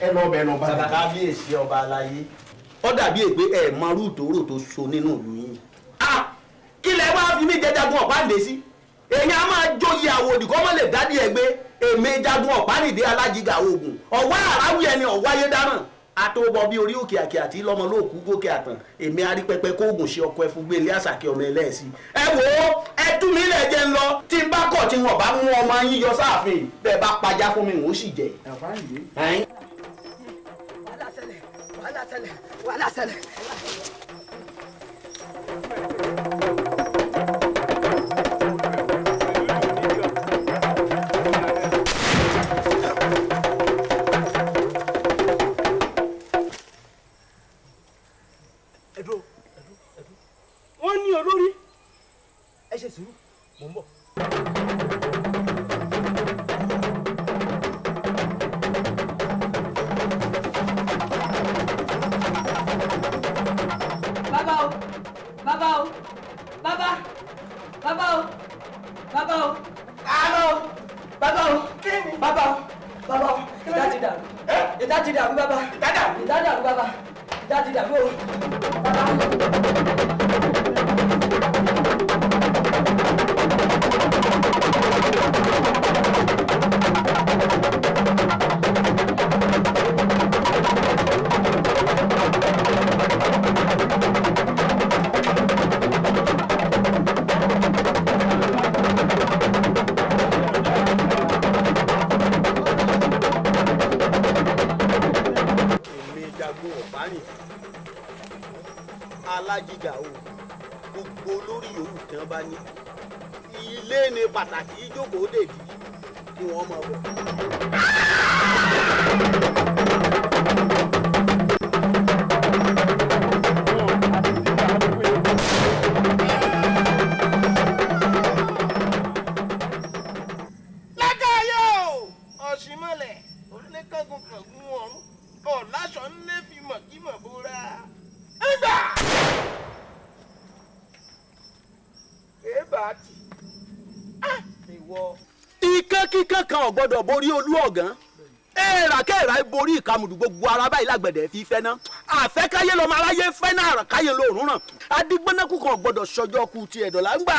ẹ lọ bẹ̀ lọ bá mi. kábíyèsí ọba aláyé ó dàbí èpè ẹ mọ rúùtòrò tó so nínú ìlú yín. kí lẹ wá fi mí jẹ jagun ọ̀pá ǹdẹ sí èyí á máa jóye àwòdì kọ́ mọ́ lè dádì ẹ̀ gbé èmi jagun ọ̀pánìdé alájìgà ogun ọ̀wá àráwí ẹni ọ̀wáyé dáràn àtòbọ̀ bí orí òkè àkè àti lọ́mọ lóòkú gòkè àtàn èmi arípẹpẹ kóògùn ṣe ọkọ ẹfun gbé ilé àṣàkè ọmọ ẹlẹ́ẹ̀sì ẹ wò ó ẹ tú mi lẹ̀ jẹ́ ń lọ tí n bá kọ̀ tí wọn bá mú ọmọ yín yọ sáàfin bẹ́ẹ̀ bá pajá fún mi n ó sì jẹ. wàhálà ṣẹlẹ̀. ṣe sùúrù mò ń bọ̀. bàbá o bàbá o bàbá bàbá o bàbá o àlọ́ bàbá o bàbá o bàbá o ìdá ti dàrú ìdá ti dàrú bàbá ìdá dàrú bàbá ìdá ti dàrú o bàbá. alájìgà o gbogbo olórí yòówù tí wọn bá ní ilé ni pàtàkì ìjókòó dèdí kí wọn máa bọ. lákàáyò ọ̀sìnmọ́lẹ̀ oníkangunkangun ọ̀run ọ̀làṣọ ńlẹ́ fi mọ̀kímọ̀ bóra. ẹgbà èébàtì ìwọ. ikán kíkán kan ò gbọdọ̀ borí olú ọ̀gán èèràkèèrà borí ìkàmùdù gbogbo ara báyìí lágbẹ̀dẹ̀ fi fẹ́ ná àfẹ́káyé lọ́mọ aráyé fẹ́ náà àràkáyé lóòrùn ràn adigbọ́nẹ́kù kan ò gbọdọ̀ ṣọjọ́ ku ti ẹ̀dọ̀ là ń gbà.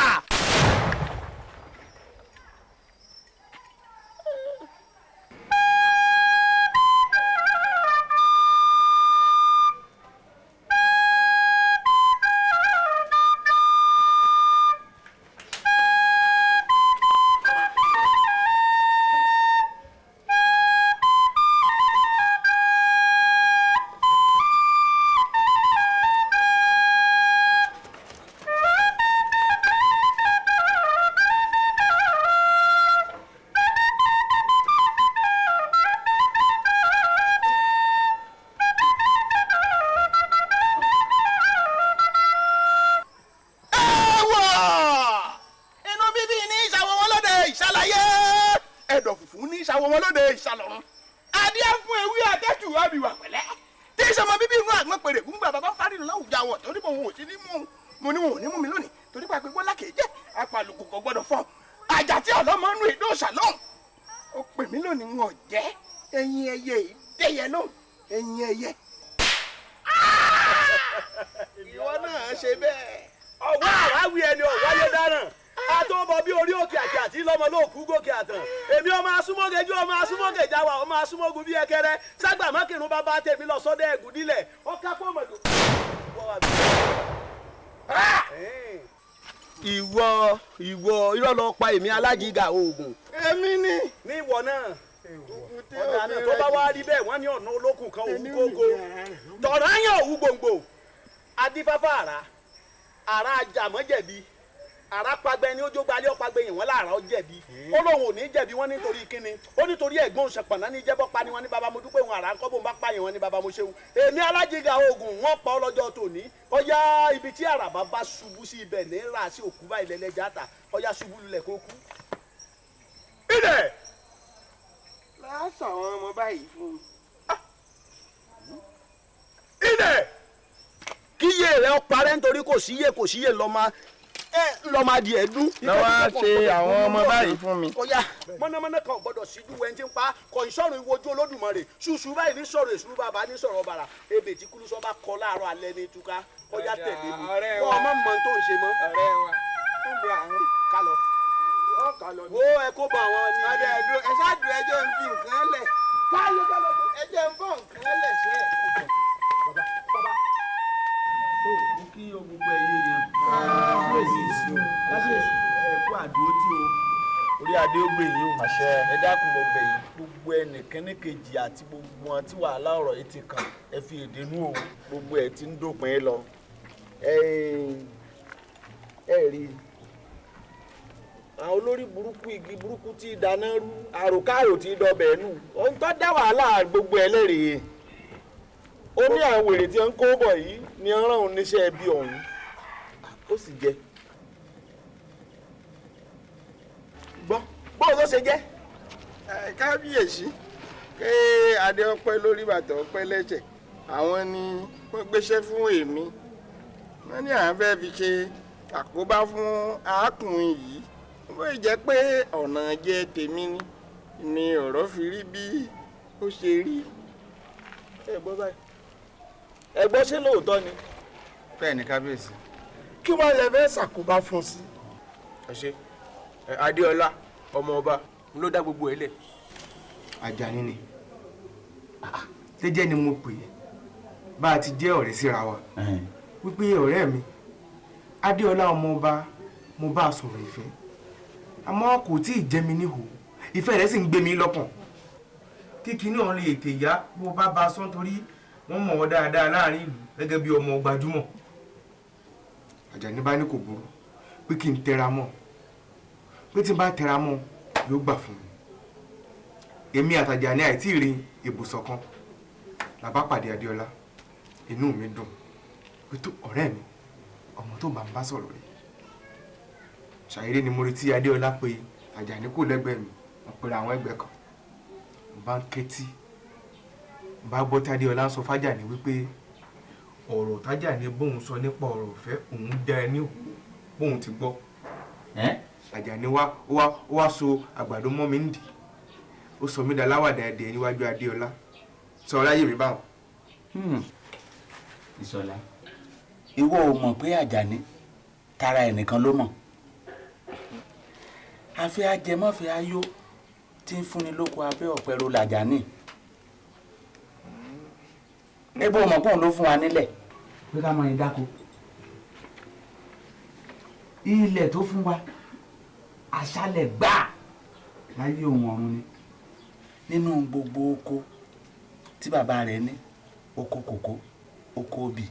ìwọ irọ́ lọ pa èmi alájìgà oògùn. èmi ni. ní ìwọ náà ọ̀dà náà tó bá wá rí bẹ́ẹ̀ wọ́n ní ọ̀nà olókùn kan òwú kókó tọ̀rọ̀ yàn òwú gbòǹgbò adífáfá àrà ajàmọ́jẹ̀bi àrà pagbẹ́ ni ó jó gbalẹ̀ ọ̀pagbẹ́ yìí wọ́n láàrá jẹ̀bi ó lóun ò ní jẹ̀bi wọ́n nítorí kíni ó nítorí ẹ̀gbọ́n ṣẹ̀pọ̀nà ní jẹ́bọ́ pa ni wọ́n ní baba mo dúpẹ́ wọn àrà ń kọ́ bó ń bá pààyàn wọn ní baba mo ṣeun èmi alájìgà oògùn wọn pa ọlọ́jọ́ tòní ọyá ibi tí àràbà bá ṣubú sí ibẹ̀ ní rà sí òkú báyìí lẹ́lẹ́jà ta ọyá ṣubú lulẹ̀ kó kú. ilẹ̀. láàṣà àwọn ọmọ báyìí fún mi. ilẹ̀. kíyè rẹ̀ parẹ́ nítorí kò síyè lọ́mọ adìẹ dún. lọ́wọ́ á ṣe àwọn ọmọ báyìí fún mi. ọ̀yá mọ̀nàmọ́ná kan gbọ́dọ̀ síjú wẹ́n tí ń pa kọ̀ ìṣòro ìwojú olódùmarè ṣùṣù báyìí ní sọ̀rọ̀ èṣù bàbá ní sọ̀rọ̀ bàrà ebè tí kúlùsọ bá kọ láàárọ̀ alẹ́ ní túká ọ̀yá tẹ̀lé mi kọ́ ọmọ mọ̀ tó ń ṣe mọ́. ọ̀rẹ́ wa ń bẹ àwọn kálọ̀ wo ẹ kó bọ àwọn ní. ọ̀dẹ ẹ̀dùn ẹ ṣáàdùn ẹjọ́ ń fi nǹkan lẹ̀. káyọ̀ kálọ̀ ẹjọ́ ń bọ̀ nǹkan lẹ̀ ṣe é. tó mú kí o gbogbo ẹyẹ yẹn ẹkú àdúró tí o orí adé ó gbè yín o ẹ dákun mo bẹ̀ yín gbogbo ẹnìkẹ́ni kejì àti gbogbo wọn tí wàhálà ọ̀rọ̀ yìí ti kàn ẹ fi èdè nú o gbogbo ẹ ti ń dópin lọ ẹ rí àwọn olórí burúkú igi burúkú tí dáná rú àròkárò tí dọbẹ̀ nù ohun tó dá wàhálà gbogbo ẹ lẹ́rìí ó ní àwọn wèrè tí ń kó bọ̀ yìí ni ọ̀ràn òun níṣẹ́ ẹbí ọ̀hún ó sì jẹ́ gbọ́ bóun ló ṣe jẹ́. kábíyèsí ké adé ọpẹ́ lórí bàtà ọpẹ́ lẹ́sẹ̀ àwọn ni wọ́n gbéṣẹ́ fún èmi wọ́n ní àwọn fẹ́ẹ́ fi ṣe àkóbá fún arákùnrin yìí bó jẹ́ pé ọ̀nà jẹ tèmi ni ọ̀rọ̀ fi rí bí ó ṣe rí. ẹ gbọ́ báyìí ẹ gbọ́ ṣé lóòótọ́ ni. bẹ́ẹ̀ ni kábíyèsí. kí wọ́n lè fẹ́ ṣàkóbá fún sí. ẹ ṣe Adéọlá ọmọ ọba ló dá gbogbo ẹ lẹ̀. Àjàní ni jẹ́jẹ́ ni mo pè é bá a ti jẹ́ ọ̀rẹ́ síra wa wípé ọ̀rẹ́ mi Adéọlá ọmọ ọba mo bá a sọ̀rọ̀ ìfẹ́ àmọ́ kò tí ì jẹ́ mi níhò ìfẹ́ rẹ̀ sì ń gbé mi lọ́kàn kíkí náà lè tè yá bó bá ba sán torí wọ́n mọ̀ ọ́ dáadáa láàrin ìlú gẹ́gẹ́ bí ọmọ gbajúmọ̀. Àjàní bá ní kò burú pé kí n tẹra mọ́ pé tí n bá tẹra mọ́ yóò gbà fún mi. Èmi àtàjàní àìtí rí ibùsọ̀ kan làbá pàdé Adéọlá inú mi dùn pé tó ọ̀rẹ́ mi ọmọ tó bá ń bá sọ̀rọ̀ rẹ̀ ṣàyẹ̀dé ni mo retí Adéọlá pé Àjàní kò lẹ́gbẹ̀ẹ́ mi wọ́n pèrè àwọn ẹgbẹ́ kan mo bá ń ketí mo bá gbọ́ tí Adéọlá ń sọ f'Àjàní wípé ọ̀rọ̀ t'Àjàní bóun sọ nípa ọ̀rọ̀ ìfẹ́ òun dá ẹ ní bóun ti gbọ́ Àjàní wá so àgbàdo mọ́ mi ń dì ó sọ mí daláwàdà ẹ̀dẹ̀ níwájú Adéọlá sọ láyé mi báwọn. Ìṣọ̀lá ìwọ ò mọ̀ pé Àjàní tara ẹnìkan ló mọ̀ àfi ajẹmọ́fẹ́ ayó tí ń fúnni lóko abẹ́ ọ̀pẹ ro l'Àjàní níbo mọ̀ pọ́n ló fún wa nílẹ̀ pé ká mọ ìdáko ilẹ̀ tó fún wa aṣálẹ̀ gbáà láyé òun ọ̀run ni nínú gbogbo oko tí bàbá rẹ̀ ní oko kòkó oko obì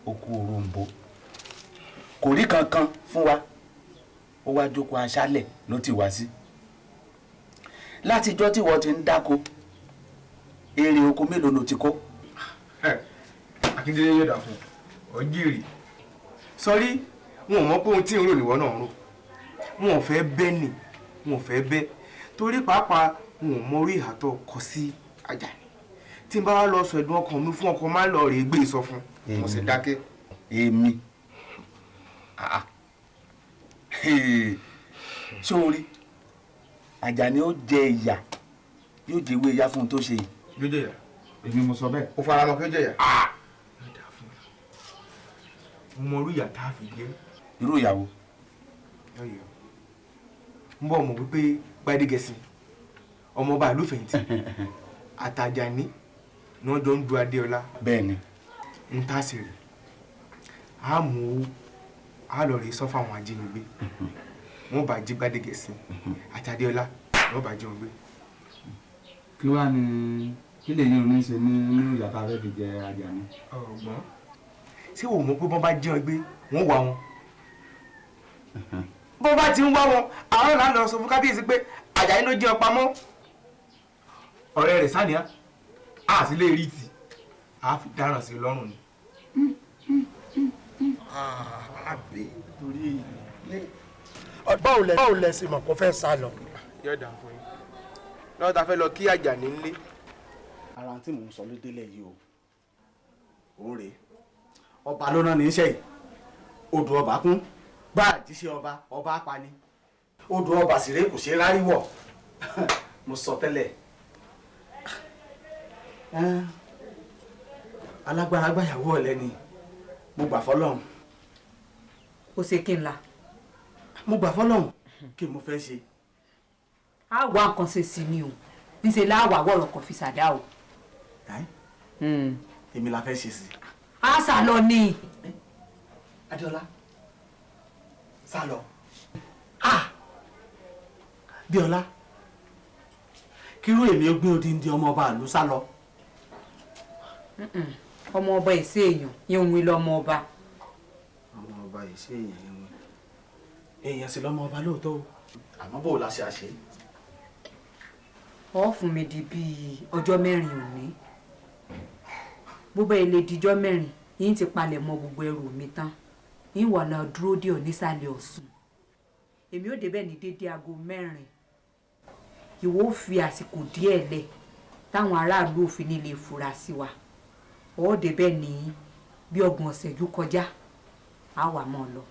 oko òrombó kò rí kankan fún wa ó wá jókòó aṣálẹ̀ ló ti wá sí látijọ́ tí wọ́n ti ń dáko èrè oko mélòó ló ti kó. Akíndélé yóò dà fún ọ jèrè sọrí wọn ò mọ̀ pé ohun tí ń rò níwọ náà ń rò wọn ò fẹ́ bẹ́ nì wọn ò fẹ́ bẹ́ torí pàápàá wọn ò mọ orí ìhàtọ̀ kọ sí Àjàní tí n bá wá lọ sọ ẹ̀dùn ọkàn mi fún ọkọ má lọ rèé gbé ìsọ fún mo sì dákẹ́. èmi sórí Àjàní ó jẹ ìyà yóò jẹ ìwé ìyá fún un tó ṣe yìí. yóò jẹ ìyà. èmi mo sọ bẹ́ẹ̀. ó fara mọ́ pé ó jẹ ìyà. mo mọ orí ìyà tá a fi jẹ. irú ìyàwó. ń bọ̀ mọ̀ wípé Gbádégẹṣin ọmọọba ìlú fẹ̀yìntì àtàjàní ni wọ́n jọ ń du Adéọlá. bẹ́ẹ̀ni. ń tà sí rè á mú owó á lọ rè sọ fáwọn ajínigbé wọ́n bá jí Gbádégẹṣin àti Adéọlá wọ́n bá jí wọn gbé. kí wàá ní kí lè yín oní ṣe nínú ìyàtọ̀ abẹ́ fi jẹ Àjàní. ọgbọ́n ṣé wò mọ̀ pé bọ́n bá jí wọn gbé wọ́n wá wọn bó bá ti ń wá wọn àwọn náà lọ sọ fún kábíyèsí pé Àjàní ló jí wọn pamọ́ ọ̀rẹ́ rẹ̀ sáníà á sì lè rí tì á fi dáràn sí lọ́rùn ni. àbí torí báwo lẹ sì mọ̀ kó fẹ́ sá lọ. yóò dà fún yín lọ́wọ́ ta fẹ́ lọ kí Àjàní ńlé. ara tí mò ń sọ ló délẹ̀ yìí o ò rèé ọba ló náà ní í ṣe yìí odò ọba kún bá àjíṣe ọba apani odò ọba sì rèé kò ṣe rárí wọ̀ mo sọ tẹ́lẹ̀ alágbára gbàyàwó ọ̀lẹ́ ni mo gbà fọlọ́run. ó ṣe kí n la. mo gbà fọlọ́run kí mo fẹ́ ṣe. a wá nǹkan ṣe sí ni o níṣẹ́ láwàá wọ̀rọ̀ kan fi ṣàdá o. èmi la fẹ́ ṣe sí. a sá lọ ni. Adéọlá sá lọ. Bíọ́lá kírú èmi ó gbé odindi ọmọ ọba àlú sá lọ. ọmọ ọba ìṣe èèyàn yẹn òun ilé ọmọ ọba. ọmọ ọba ìṣe èèyàn yẹn wọn èèyàn sì lọmọ ọba lóòótọ́ o àmọ́ bó o la ṣe àṣẹ. ọ fún mi di bíi ọjọ́ mẹ́rin òní bó bá ilé dijọ́ mẹ́rin yín ti palẹ̀ mọ́ gbogbo ẹrù mi tán yín wà lọ dúró dé ọ nísàlẹ̀ Ọ̀ṣun èmi ò débẹ̀ ní dédé aago 4. ìwọ ó fi àsìkò díẹ̀ lẹ̀ táwọn aráàlú òfin ní lè fura sí wa ó débẹ̀ ní bí 30 ìṣẹ́jú kọjá á wà mọ́ ọ lọ.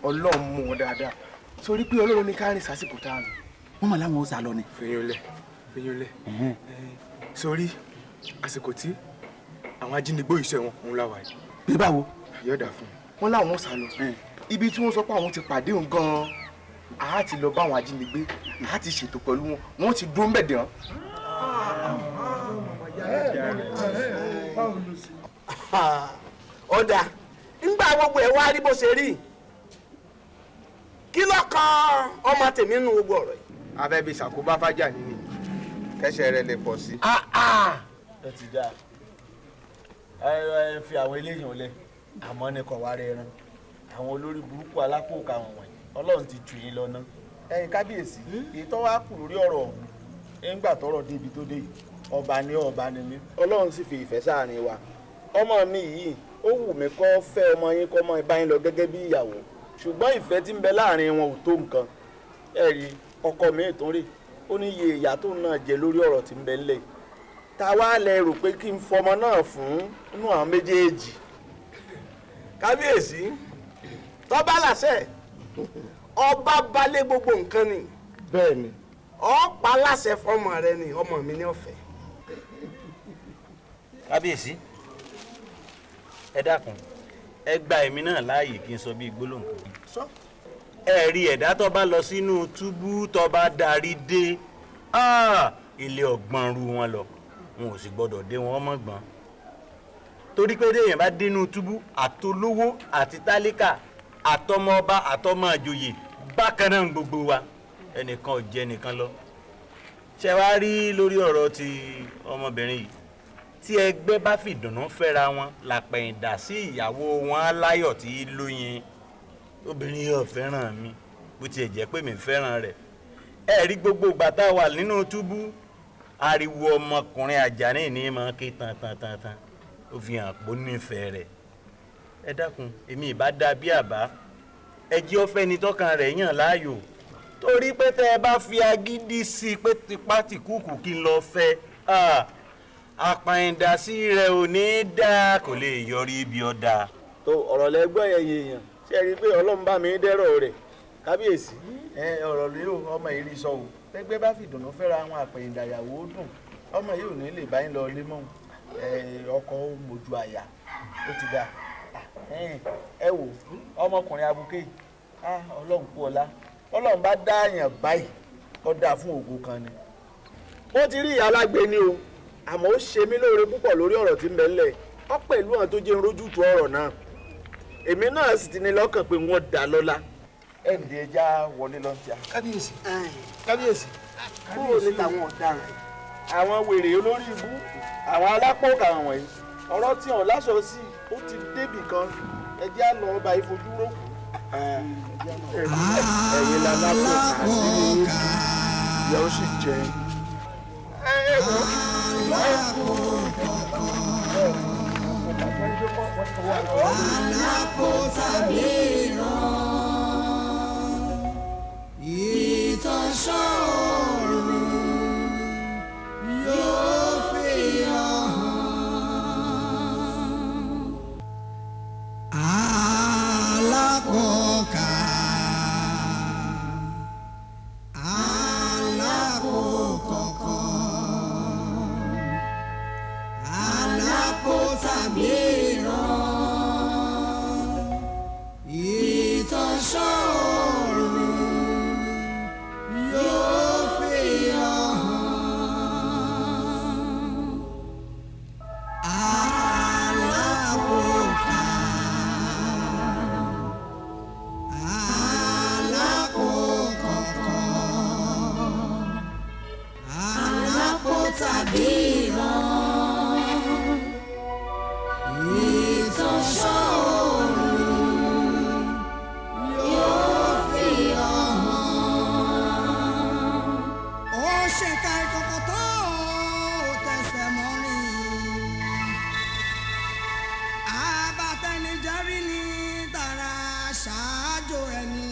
Ọlọ́run mú wọn dáadáa sórí pé Ọlọ́run ní ká rìn sásìkò tá a rìn. wọ́n mọ̀ láwọn ó sá lọ ni. fẹyọlẹ sórí àsìkò tí àwọn ajínigbé iṣẹ́ wọn òun láwàá yìí. bí báwo. yọ̀dà fún wọn láwọn ó sá lọ ibi tí wọ́n sọ pé àwọn ti pàdé òun gan-an àá ti lọ bá àwọn ajínigbé àá ti ṣètò pẹ̀lú wọn wọ́n ti dúró ń bẹ̀ dán. ọ̀dà ńgbà gbogbo ẹ̀ wá rí bó ṣe rí kí ló kan ọmọ tèmi nínú gbogbo ọ̀rọ̀ yìí. afẹ́bí ṣàkóbá fájà nínú kẹsẹ̀ rẹ lè pọ̀ sí. ẹ ti dáa ẹ fi àwọn eléyìí lẹ àmọ́ ní kò wá rẹ ran àwọn olórí burúkú alápòkà wọn wọ̀nyí Ọlọ́run ti jù yín lọ́nà ẹ̀yin kábíyèsí èyí tó wá kù lórí ọ̀rọ̀ ọ̀hún ńgbà tọ́rọ̀ débi tó dé yìí ọba ni mí Ọlọ́run sì fi ìfẹ́ sáàrin wa ọmọ mi yìí ó wù mí kó fẹ́ ọmọ yín kó mọ ibà yín lọ gẹ́gẹ́ bí ìyàwó ṣùgbọ́n ìfẹ́ tí ń bẹ láàrin wọn ò tó nǹkan ẹ rí ọkọ mi tó rè ó ní iye ìyá tó náà jẹ lórí ọ̀rọ̀ tí ń bẹ ńlẹ̀ ta wá lẹ rò pé kí n fọmọ náà fún inú àwọn méjèèjì kábíyèsí tọ́ba làṣẹ ọba balẹ̀ gbogbo nǹkan ni bẹ́ẹ̀ ni ọ̀pá láṣẹ fọmọ rẹ ni ọmọ mi ní ọ̀fẹ́. kábíyèsí ẹ dákun ẹ gba èmi náà láàyè kí n sọ bíi gbólóhùn kan. ẹ rí ẹ̀dá tó bá lọ sínú túbú tó bá darí dé ilé ọgbọ́n ru wọn lọ wọn ò sì gbọ́dọ̀ dé wọn mọ̀gbọ́n torí pé déèyàn bá dénú túbú àtolówó àti tálíkà àtọmọọba àtọmọ àjòyè bákan náà gbogbo wa ẹnìkan ò jẹ nìkan lọ. ṣé wàá rí lórí ọ̀rọ̀ ti ọmọbìnrin yìí tí ẹgbẹ́ bá fìdùnnú fẹ́ra wọn làpẹ̀yìndà sí ìyàwó wọn láyọ̀ tí lóyin obìnrin yóò fẹ́ràn mi bó tiẹ̀ jẹ́ pé mi fẹ́ràn rẹ̀ ẹ rí gbogbo ìgbà tá a wà nínú túbú ariwo ọmọkùnrin Àjàní ní mọ̀ ké tan ó fi hàn pé ó nífẹ̀ẹ́ rẹ̀ ẹ dákun èmi ìbá dá bí àbá ẹ jẹ́ ó fẹ́ ni tọ́kàn rẹ̀ yàn láàyò torí pé tẹ́ ẹ bá fi agídí sí i pé tipátìkúùkù kí n lọ fẹ́ àpàyìndàsí rẹ̀ ò ní dá kò lè yọrí ibi ọ̀dà. tó ọ̀rọ̀ lẹ́gbọ́n yẹn èèyàn ṣe é rí i pé Ọlọ́run bá mi dẹ́rọ̀ rẹ̀ kábíyèsí ọ̀rọ̀ lérò ọmọ yìí rí sọ o pẹ́gbẹ́ bá fìdùnnú fẹ́ra àwọn àpẹ̀yìndà ìyàwó dùn ọmọ yìí ò ní lè bá yín lọ lé mọ́ ọkọ̀ mojú àyà ó ti dà ẹ wò ọmọkùnrin abuké Ọlọ́run kú ọlá Ọlọ́run bá dá àyàn báyìí ó dà fún ògo kan ni ó ti rí ìyá alágbe ni o àmọ́ ó ṣe mí lóore púpọ̀ lórí ọ̀rọ̀ tí ń bẹ ńlẹ̀ ọ pẹ̀lú àwọn tó jẹ́ rójútu ọ̀rọ̀ náà èmi náà sì ti ní lọ́kàn pé wọ́n dá lọ́lá ẹ̀ǹdí ẹja wọlé lọ́ntìá. kábíyèsí kábíyèsí kúrò ní tàwọn ọ̀daràn àwọn wèrè olórí ibú àwọn alápọ̀ọ̀kà wọ̀nyí ọ̀rọ̀ tí wọn láṣọ sí ó ti débì kan ẹjẹ́ á lọ ọba ìfojúró ẹ̀yin lálápọ̀ọ̀kà sí ní ìyá ó sì jẹ alákòóta mìíràn ìtọ́sọ́ ọ̀run yóò fi hàn alákòóka alákòóka mìíràn ìtọ́sọ́ ọ̀run yóò fi hàn alákòóka àjò ẹni